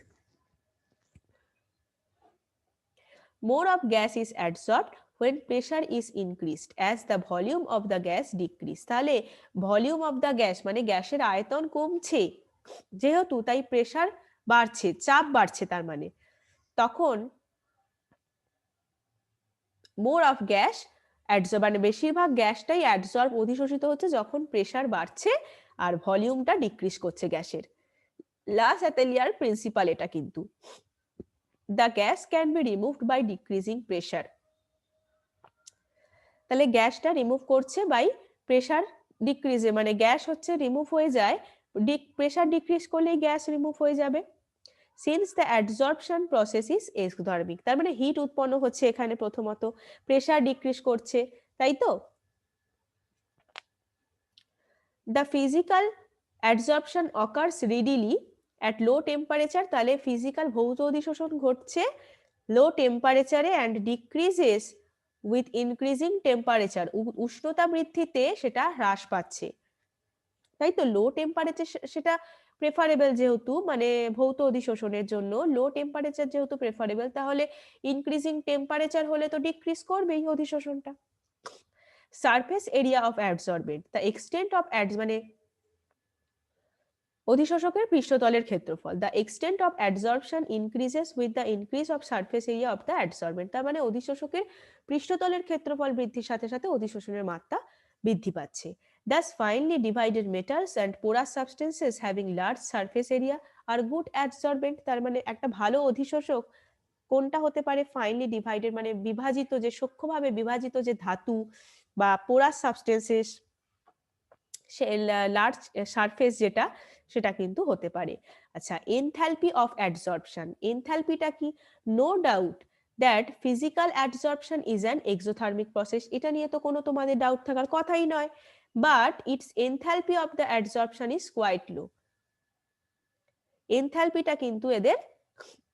more of gas is absorbed when pressure is increased as the volume of the gas decrease. তাহলে ভলিউম অফ দ্য গ্যাস মানে গ্যাসের আয়তন কমছে যেহেতু, তাই প্রেসার বাড়ছে, চাপ বাড়ছে, তার মানে তখন মোর অফ গ্যাস অ্যাডসর্ব মানে বেশিরভাগ গ্যাসটাই অ্যাডসর্ব অধিশোষিত হচ্ছে যখন প্রেসার বাড়ছে আর ভলিউমটা ডিক্রিজ করছে গ্যাসের। লা স্যাটেলিয়ার প্রিন্সিপাল এটা কিন্তু। The gas can be removed by decreasing pressure. তাহলে গ্যাসটা রিমুভ করছে বাই প্রেসার ডিক্রিজে, মানে গ্যাস হচ্ছে রিমুভ হয়ে যায়, প্রেসার ডিক্রিজ করলেই গ্যাস রিমুভ হয়ে যাবে। Since the adsorption process is exothermic, তার মানে হিট উৎপন্ন হচ্ছে এখানে, প্রথমত প্রেসার ডিক্রিজ করছে, তাই তো। The physical adsorption occurs readily at low temperature, তাহলে ফিজিক্যাল ভৌত অধিশোষণ ঘটছে লো টেম্পারেচারে and decreases with increasing temperature, উষ্ণতা বৃদ্ধিতে সেটা হ্রাস পাচ্ছে, তাই তো। লো টেম্পারেচার সেটা প্রেফারেবল, যেহেতু মানে ভৌত অধিশোষণের জন্য লো টেম্পারেচার যেহেতু প্রেফারেবল, তাহলে ইনক্রিজিং টেম্পারেচার হলে তো ডিক্রিজ করবেই অধিশোষণটা। Surface area of absorbent, the extent of মানে অধিশোষকের পৃষ্ঠতলের ক্ষেত্রফল। The extent of adsorption increases with the increase of surface area of the adsorbent, তার মানে অধিশোষকের পৃষ্ঠতলের ক্ষেত্রফল বৃদ্ধির সাথে সাথে অধিশোষণের মাত্রা বৃদ্ধি পাচ্ছে। Thus finely divided metals and porous substances having large surface area are good adsorbent, তার মানে একটা ভালো অধিশোষক কোনটা হতে পারে? ফাইনলি ডিভাইডেড মানে বিভাজিত, যে সূক্ষ্মভাবে বিভাজিত যে ধাতু বা পোরাস সাবস্টেন্সেস, লার্জ সারফেস যেটা, সেটা কিন্তু হতে পারে। আচ্ছা, এনথালপি অফ অ্যাডসর্পশন, এনথালপিটা কি? No doubt that physical adsorption is an exothermic process, এটা নিয়ে তো কোনো তোমাদের ডাউট থাকার কথাই নয়, but it's enthalpy of the adsorption is quite low, এনথালপিটা কিন্তু এদের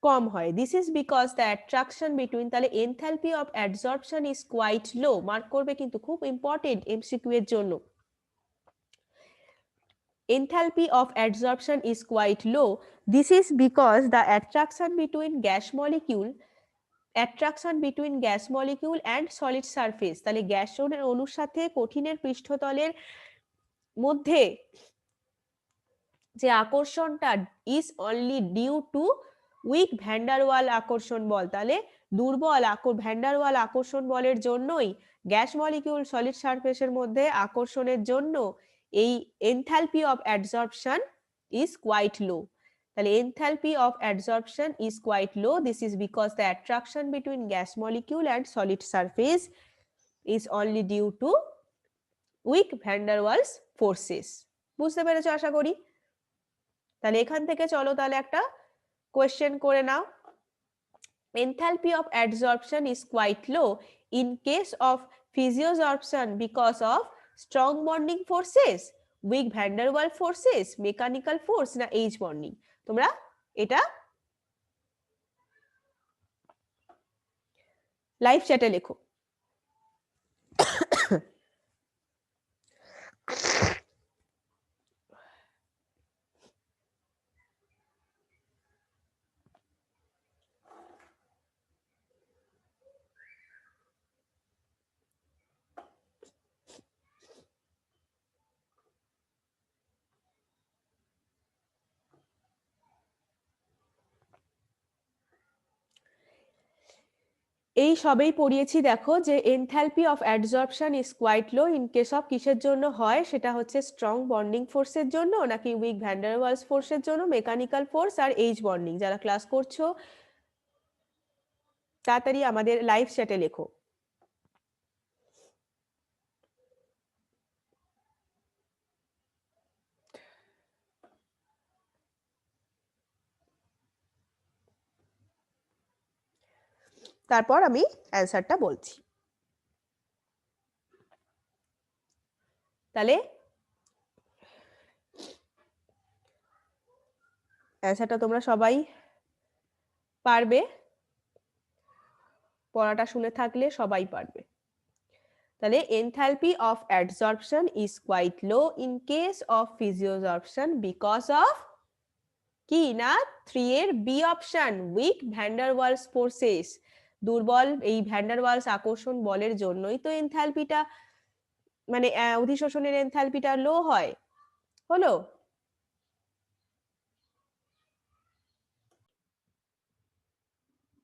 কম হয়। This is because the attraction between, তাহলে enthalpy of adsorption is quite low, mark করবে কিন্তু, খুব ইম্পর্টেন্ট এমসিকিউ এর জন্য। Enthalpy of adsorption is quite low. This is because the attraction between gas molecule and solid surface, তাহলে gas অণুর সাথে কঠিনের পৃষ্ঠতলের মধ্যে যে আকর্ষণটা is only due to weak van der Waal আকর্ষণ বল, তাহলে দুর্বল van der Waal আকর্ষণ বলের জন্যই গ্যাস মলিকিউল সলিড সারফেসের মধ্যে আকর্ষণের জন্য এই enthalpy of adsorption is quite low, তাহলে enthalpy of adsorption is quite low. This is because the attraction between gas molecule and solid surface is only due to weak van der Waals forces. বুঝতে পেরেছো আশা করি? তাহলে এখান থেকে চলো তাহলে একটা কোয়েশ্চেন করে নাও। Enthalpy of adsorption is quite low in case of physiosorption because of strong bonding forces, weak van der Waal forces, mechanical force না H bonding। তোমরা এটা লাইভ চ্যাটে লেখো। এই সবেই পড়িয়েছি, দেখো যে enthalpy of adsorption is quite low in case of কিসের জন্য হয়, সেটা হচ্ছে স্ট্রং বন্ডিং ফোর্সের জন্য, নাকি উইক ভ্যান ডার ওয়ালস ফোর্সের জন্য, মেকানিক্যাল ফোর্স আর এইচ বন্ডিং। যারা ক্লাস করছো তাড়াতাড়ি আমাদের লাইভ চ্যাটে লেখো। তারপর আমি অ্যান্সারটা বলছি। তাহলে অ্যান্সারটা তোমরা সবাই পারবে, পড়াটা শুনে থাকলে সবাই পারবে। তাহলে enthalpy of adsorption is quite low in case of physisorption because of কি না 3 এর B option, weak van der Waals forces. দুর্বল এই ভ্যান ডার ওয়ালস আকর্ষণ বলের জন্যই তো এনথালপিটা মানে অধিশোষণের এনথালপিটা লো হয়। হলো?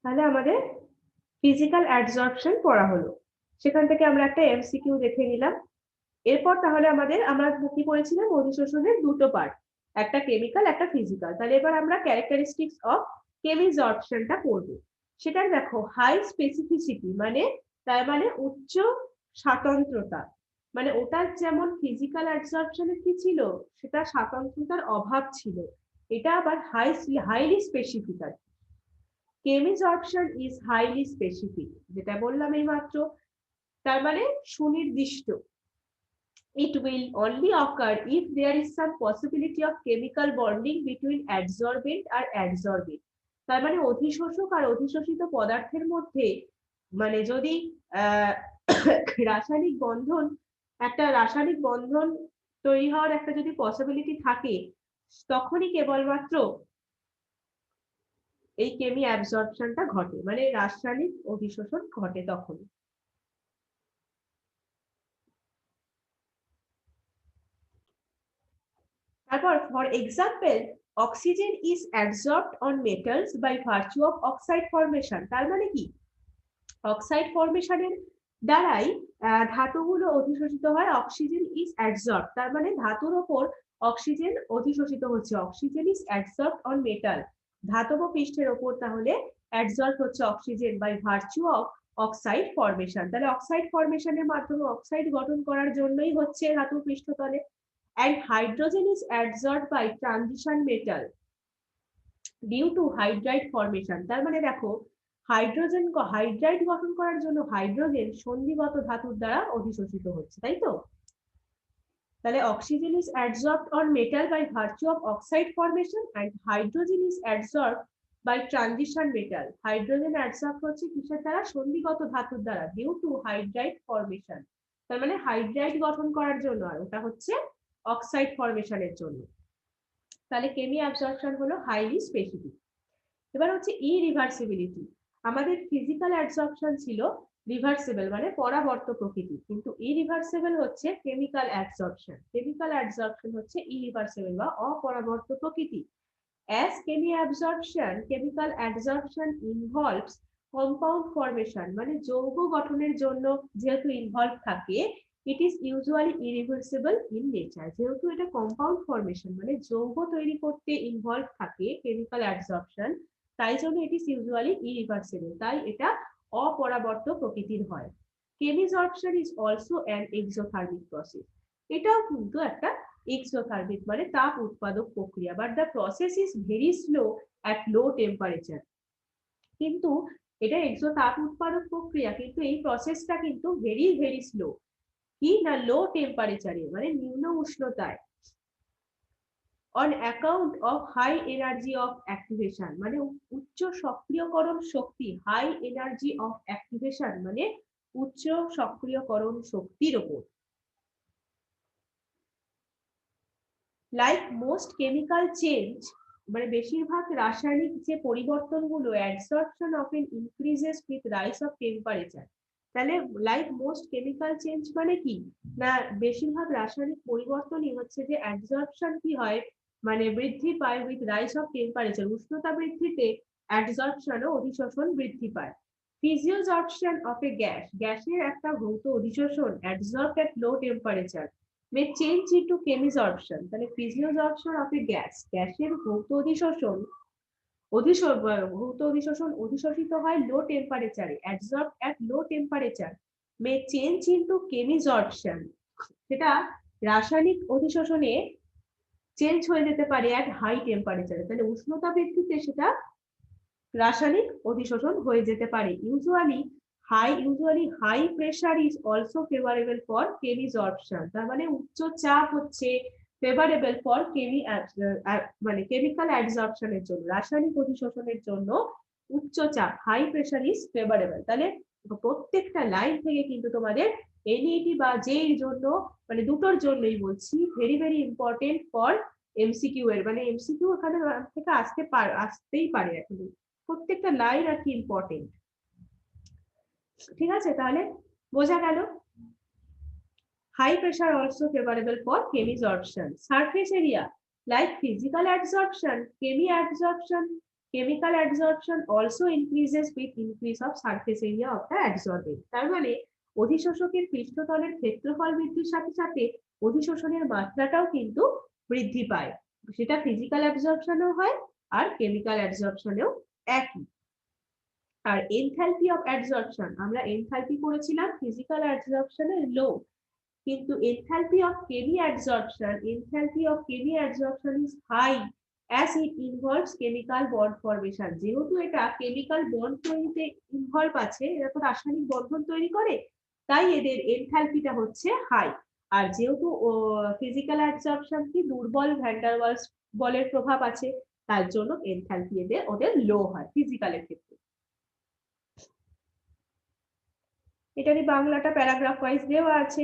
তাহলে আমাদের ফিজিক্যাল অ্যাডসর্পশন পড়া হলো, সেখান থেকে আমরা একটা এমসিকিউ দেখে নিলাম। এরপর তাহলে আমরা কি করেছিলাম, অধিশোষণের দুটো পার্ট, একটা কেমিক্যাল একটা ফিজিক্যাল। তাহলে এবার আমরা ক্যারেক্টারিস্টিক্স অফ কেমিজর্পশনটা পড়বো। সেটার দেখো হাই স্পেসিফিসিটি মানে তার মানে উচ্চ স্বাতন্ত্রতা, মানে ওটার যেমন ফিজিক্যাল অ্যাডসর্পশনে কি ছিল, সেটা স্বাতন্ত্রতার অভাব ছিল, এটা আবার highly specific. Chemisorption is highly specific, যেটা বললাম এই মাত্র, তার মানে সুনির্দিষ্ট। It will only occur if there is some possibility of chemical bonding between adsorbent R adsorbate. তার মানে অধিশোষক আর অধিশোষিত পদার্থের মধ্যে মানে যদি রাসায়নিক বন্ধন তৈরি হওয়ার একটা যদি পসিবিলিটি থাকে, তখনই কেবলমাত্র এই কেমি অ্যাবজর্পশনটা ঘটে, মানে রাসায়নিক অধিশোষণ ঘটে তখন। তারপর for example oxygen is absorbed on metals by virtue of oxide formation. তার মানে কি, অক্সাইড ফর্মেশনের দ্বারাই ধাতুগুলো অধিশোষিত হয়। অক্সিজেন ইজ অ্যাবজর্বড তার মানে ধাতুর ওপর অক্সিজেন অধিশোষিত হচ্ছে। Oxygen is absorbed on metal, ধাতব পৃষ্ঠের ওপর তাহলে অ্যাবজর্ব হচ্ছে oxygen by virtue of oxide formation. তাহলে অক্সাইড ফর্মেশনের মাধ্যমে অক্সাইড গঠন করার জন্যই হচ্ছে ধাতু পৃষ্ঠতলে। And hydrogen is adsorbed by transition metal due to hydride formation. তার মানে দেখো হাইড্রাইড গঠন করার জন্য হাইড্রোজেন সন্ধিগত ধাতুর দ্বারা অধিশোষিত হচ্ছে, তাই তো? তাহলে oxygen is adsorbed on metal by virtue of oxide formation and hydrogen is adsorbed by transition metal. Hydrogen adsorbed হচ্ছে কিসের দ্বারা, সন্ধিগত ধাতুর দ্বারা, due to hydride formation। তার মানে হাইড্রাইড গঠন করার জন্য, আর ওটা হচ্ছে অক্সাইড ফর্মেশনের জন্য। তাহলে কেমি অ্যাবজর্পশন হলো হাইলি স্পেসিফিক। এবার হচ্ছে ইরিভার্সিবিলিটি। আমাদের ফিজিক্যাল অ্যাবজর্পশন ছিল রিভার্সিবল মানে পরাবর্ত প্রকৃতি, কিন্তু ইরিভার্সিবল হচ্ছে কেমিক্যাল অ্যাবজর্পশন। কেমিক্যাল অ্যাবজর্পশন হচ্ছে ইরিভার্সিবল বা অপরাবর্ত প্রকৃতি। As chemical absorption involves compound formation মানে যৌগ গঠনের জন্য যেহেতু ইনভলভ থাকে, it is usually irreversible in nature। যেহেতু এটা কম্পাউন্ড ফর্মেশন মানে যৌগ তৈরি করতে ইনভলভ থাকে কেমিক্যাল অ্যাবজর্পশন, তাই জন্য it is usually irreversible, তাই এটা অপরাবর্ত প্রকৃতির হয়। Chemisorption is also an exothermic process, এটাও কিন্তু একটা এক্সোথার্মিক মানে তাপ উৎপাদক প্রক্রিয়া, but the process is very slow at low temperature. কিন্তু এটা তাপ উৎপাদক প্রক্রিয়া, কিন্তু এই প্রসেসটা কিন্তু ভেরি স্লো, কি না লো টেম্পারেচারে মানে নিম্ন উষ্ণতায়। On account of high energy of activation মানে উচ্চ সক্রিয়করণ শক্তি, হাই এনার্জি অফ অ্যাক্টিভেশন মানে উচ্চ সক্রিয়করণ শক্তির উপর। লাইক মোস্ট কেমিক্যাল চেঞ্জ মানে বেশিরভাগ রাসায়নিক যে পরিবর্তনগুলো adsorption often increases with rise of temperature. তাহলে লাইক মোস্ট কেমিক্যাল চেঞ্জ মানে কি না, বেশিরভাগ রাসায়নিক পরিবর্তনই হচ্ছে যে অ্যাডসর্পশন কি হয় মানে বৃদ্ধি পায় উইথ রাইজ অফ টেম্পারেচার, উষ্ণতা বৃদ্ধিতে অ্যাডসর্পশন ও অধিশোষণ বৃদ্ধি পায়। ফিজিওজর্পশন অফ এ গ্যাস, গ্যাসের একটা ভৌত অধিশোষণ adsorbed at low temperature may change into chemisorption। তাহলে ফিজিওজর্পশন অফ এ গ্যাস, গ্যাসের ভৌত অধিশোষণ অধিশোষিত হয় লো টেম্পারেচারে, অ্যাবজর্বড এট লো টেম্পারেচার মে চেঞ্জ ইনটু কেমিজর্পশন, সেটা রাসায়নিক অধিশোষণে চেঞ্জ হয়ে যেতে পারে এট হাই টেম্পারেচারে। তাহলে উষ্ণতা বৃদ্ধিতে সেটা রাসায়নিক অধিশোষণ হয়ে যেতে পারে। usually high pressure is also favorable for chemisorption। তার মানে উচ্চ চাপ হচ্ছে favorable for মানে কেমিক্যাল অ্যাবজর্পশনের জন্য, রাসায়নিক অধিশোষণের জন্য উচ্চ চাপ হাই প্রেসার ইজ ফেভারেবল। তাহলে প্রত্যেকটা লাইন থেকে কিন্তু তোমাদের এনইটি বা জেইর জন্য মানে দুটোর জন্যই বলছি ভেরি ইম্পর্টেন্ট ফর এমসিকিউ এর, মানে এমসিকিউ এখানে থেকে আসতেই পারে এখন, প্রত্যেকটা লাইন আর কি ইম্পর্টেন্ট। ঠিক আছে, তাহলে বোঝা গেল। High pressure also favorable for chemisorption. Surface area like physical adsorption, chemical adsorption also increases with increase of surface area of the adsorbent. তার মানে অধিশোষকের পৃষ্ঠতলের ক্ষেত্রফল বৃদ্ধির সাথে সাথে অধিশোষণের মাত্রাটাও কিন্তু বৃদ্ধি পায়, সেটা ফিজিক্যাল অ্যাবজর্পশনেও হয় আর কেমিক্যাল অ্যাবজর্পশনেও একই। আর এনথালপি অফ অ্যাডসর্পশন, আমরা এনথালপি করেছিলাম ফিজিক্যাল অ্যাডসর্পশনের লো, কিন্তু enthalpy of Kb adsorption is high as it involves chemical bond formation. যেহেতু এটা কেমিক্যাল বন্ড তৈরিতে ইনভলভ আছে, এরা তো রাসায়নিক বন্ধন তৈরি করে, তাই এদের এনথালপিটা হচ্ছে হাই। আর যেহেতু ফিজিক্যাল অ্যাডসর্পশন কি দুর্বল ভ্যান ডার ওয়ালস বলের প্রভাব আছে, তার জন্য এনথালপি ওদের লো হয় ফিজিক্যালের ক্ষেত্রে। এটারই বাংলাটা প্যারাগ্রাফ ওয়াইজ দেওয়া আছে।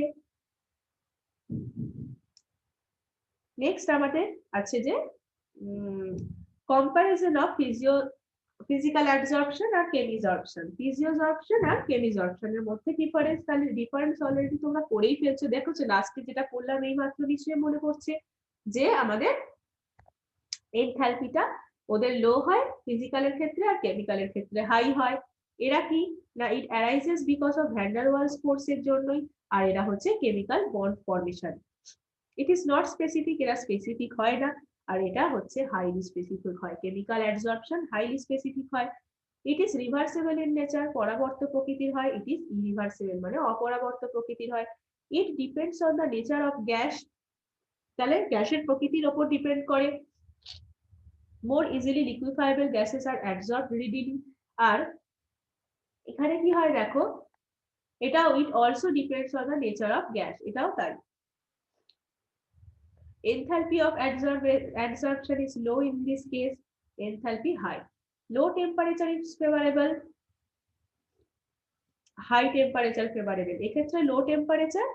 নেক্সট আমাদের আছে যে কম্পারিজন অফ ফিজিক্যাল অ্যাবজর্পশন আর কেমিজর্পশন। ফিজিওজর্পশন আর কেমিজর্পশনের মধ্যে ডিফারেন্স, তাহলে ডিফারেন্স অলরেডি তোমরা পড়েই ফেলছো, দেখো যে লাস্টে যেটা করলাম এই মাত্র নিশ্চয়ই মনে পড়ছে যে আমাদের এনথালপিটা ওদের লো হয় ফিজিক্যালের ক্ষেত্রে আর কেমিক্যালের ক্ষেত্রে হাই হয়। এরা কি না, it arises because of van der Waals ফোর্সের জন্যই, আর এরা হচ্ছে chemical bond formation. It is not specific, এরা স্পেসিফিক হয় না, আর এটা হচ্ছে হাইলি স্পেসিফিক হয়। কেমিক্যাল অ্যাডসর্পশন হাইলি স্পেসিফিক হয়। It is reversible in nature, পরাবর্ত প্রকৃতির হয়। ইট ইজ ইরিভার্সেবল মানে অপরাবর্ত প্রকৃতির হয়। It depends on the nature of gas, তাহলে গ্যাসের প্রকৃতির উপর ডিপেন্ড করে। মোর ইজিলি লিকুইফাইবল গ্যাসেস আর অ্যাবজর্বড রিডিলি, আর এখানে কি হয় দেখো, এটাও it also depends on the nature of gas, এটাও তাই। Enthalpy of adsorption is low in this case, enthalpy high. Low temperature is favorable, high temperature favorable. এক্ষেত্রে লো temperature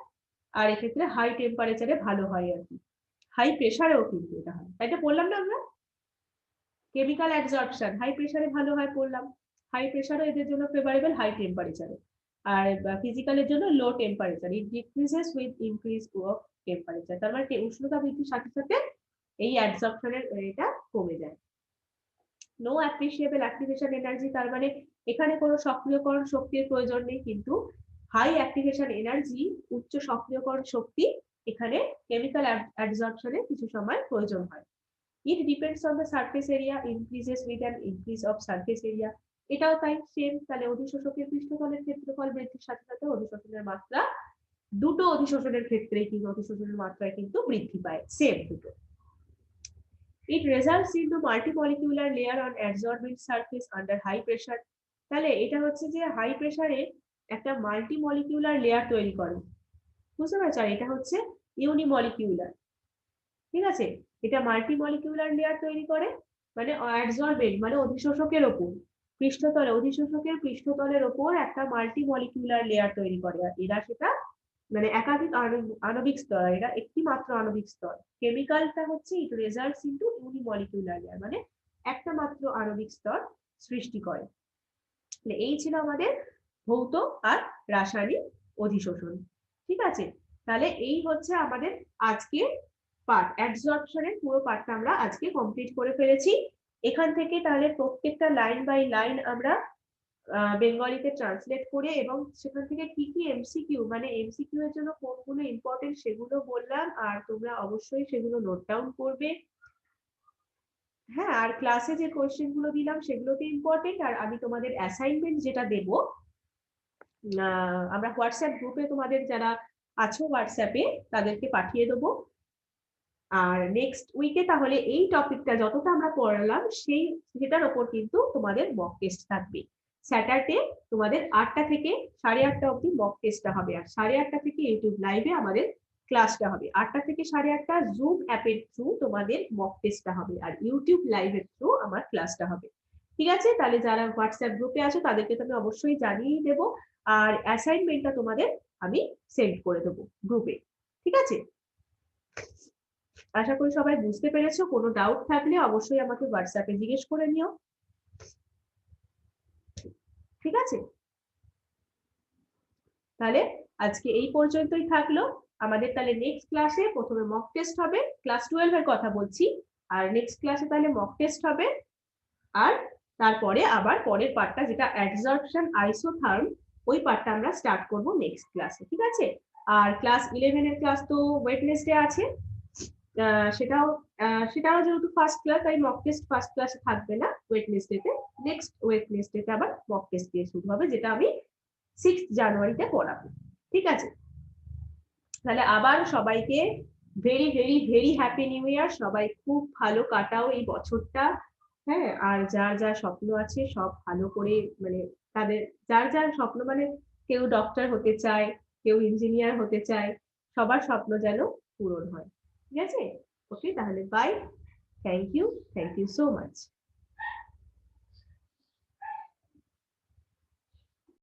আর এক্ষেত্রে high টেম্পারেচারে ভালো হয় আর কি, হাই প্রেসারেও কিন্তু এটা হয়, তাই তো বললাম না আমরা। কেমিক্যাল অ্যাবজর্পশন হাই প্রেসারে ভালো হয় পড়লাম, হাই প্রেসারও এদের জন্য ফেভারেবল হাই টেম্পারেচারে। আর ফিজিক্যালের জন্য low temperature, it decreases with increase of temperature, তার মানে উষ্ণতা বৃদ্ধির সাথে সাথে এই অ্যাবজর্পশনের এটা কমে যায়। নো অ্যাপ্রিসিয়েবল অ্যাক্টিভেশন এনার্জি, তার মানে এখানে কোনো সক্রিয়করণ শক্তির প্রয়োজন নেই, কিন্তু হাই অ্যাক্টিভেশন এনার্জি, উচ্চ সক্রিয়করণ শক্তি এখানে কেমিক্যাল অ্যাবজর্পশনে কিছু সময় প্রয়োজন হয়। It depends on the surface area, increases with an increase of surface area, এটাও তাই সেম। তাহলে অধিশোষকের পৃষ্ঠতলের ক্ষেত্রফল বৃদ্ধির সাথে সাথে অধিশোষণের মাত্রা, দুটো অধিশোষণের ক্ষেত্রেই কিন্তু অধিশোষণের মাত্রায় কিন্তু বৃদ্ধি পায়, সেম দুটো। It results into multimolecular layer on adsorbent surface under high pressure. তাহলে এটা হচ্ছে যে হাই প্রেসারে একটা মাল্টিমলিকিউলার লেয়ার তৈরি করে, বুঝতে পারছো, আর এটা হচ্ছে ইউনিমলিকিউলার, ঠিক আছে। এটা মাল্টিমলিকিউলার লেয়ার তৈরি করে, মানে অ্যাডসর্বেন্ট মানে অধিশোষকের ওপর, পৃষ্ঠতলে অধিশোষকের পৃষ্ঠতলের ওপর একটা মাল্টিমলিকিউলার লেয়ার তৈরি করে, আর এরা সেটা মানে একাধিক আণবিক স্তর, এরা একটি মাত্র আণবিক স্তর। কেমিক্যালটা হচ্ছে ইট রেজাল্টস ইনটু ইউনিমলিকিউলার লেয়ার, মানে একটা মাত্র আণবিক স্তর সৃষ্টি করে। এই ছিল আমাদের ভৌত আর রাসায়নিক অধিশোষণ, ঠিক আছে। তাহলে এই হচ্ছে আমাদের আজকে পার্ট, অ্যাডসর্পশনের পুরো পার্টটা আমরা আজকে কমপ্লিট করে ফেলেছি। এখান থেকে তাহলে প্রত্যেকটা লাইন বাই লাইন আমরা বেঙ্গলিতে ট্রান্সলেট করে, এবং সেখান থেকে কি কি এমসিকিউ মানে এমসিকিউ এর জন্য কোনগুলো ইম্পর্টেন্ট সেগুলো বললাম, আর তোমরা অবশ্যই সেগুলো নোট ডাউন করবে। হ্যাঁ, আর ক্লাসে যে কোশ্চেন গুলো দিলাম সেগুলোতে ইম্পর্টেন্ট, আর আমি তোমাদের অ্যাসাইনমেন্ট যেটা দেবো আমরা হোয়াটসঅ্যাপ গ্রুপে তোমাদের যারা আছো হোয়াটসঅ্যাপে তাদেরকে পাঠিয়ে দেবো। আর নেক্সট উইকে তাহলে এই টপিকটা যতটা আমরা পড়ালাম সেটার ওপর কিন্তু তোমাদের মক টেস্ট থাকবে। স্যাটারডে তোমাদের 8টা থেকে 8:30 অবধি মক টেস্টটা হবে, আর 8:30 থেকে ইউটিউব লাইভে আমাদের ক্লাসটা হবে। 8টা থেকে 8:30 জুম অ্যাপের থ্রু তোমাদের মক টেস্টটা হবে, আর ইউটিউব লাইভের থ্রু আমার ক্লাসটা হবে, ঠিক আছে। তাহলে যারা হোয়াটসঅ্যাপ গ্রুপে আছো তাদেরকে তো আমি অবশ্যই জানিয়ে দেবো, আর অ্যাসাইনমেন্টটা তোমাদের আমি সেন্ড করে দেবো গ্রুপে, ঠিক আছে। আশা করি সবাই বুঝতে পেরেছো, কোনো ডাউট থাকলে অবশ্যই আমাকে হোয়াটসঅ্যাপে জিজ্ঞেস করে নিও, ঠিক আছে। তাহলে আজকে এই পর্যন্তই থাকলো। আমাদের তাহলে নেক্সট ক্লাসে প্রথমে মক টেস্ট হবে, ক্লাস 12 এর কথা বলছি, আর নেক্সট ক্লাসে তাহলে মক টেস্ট হবে, আর তারপরে আবার পরের পার্টটা যেটা অ্যাডসর্পশন আইসোথার্ম, ওই পার্টটা আমরা স্টার্ট করব নেক্সট ক্লাসে, ঠিক আছে? আর ক্লাস 11 এর ক্লাস তো ওয়েডনেসডে আছে, সেটাও যেহেতু ফার্স্ট ক্লাস, তাই মক টেস্ট ফার্স্ট ক্লাসে থাকবে না, ওয়েডনেসডেতে, নেক্সট ওয়েডনেসডেতে আবার মক টেস্ট দিয়ে শুরু হবে, যেটা আমি 6 জানুয়ারিতে পড়াবো, ঠিক আছে? তাহলে আবার সবাইকে very very very happy new year, সবাই খুব ভালো কাটাও এই বছরটা, হ্যাঁ? আর যার যার স্বপ্ন আছে সব ভালো করে, মানে তাদের যার যার স্বপ্ন, মানে কেউ ডক্টর হতে চায়, কেউ ইঞ্জিনিয়ার হতে চায়, সবার স্বপ্ন যেন পূরণ হয়, ঠিক আছে? ওকে, তাহলে bye, thank you so much.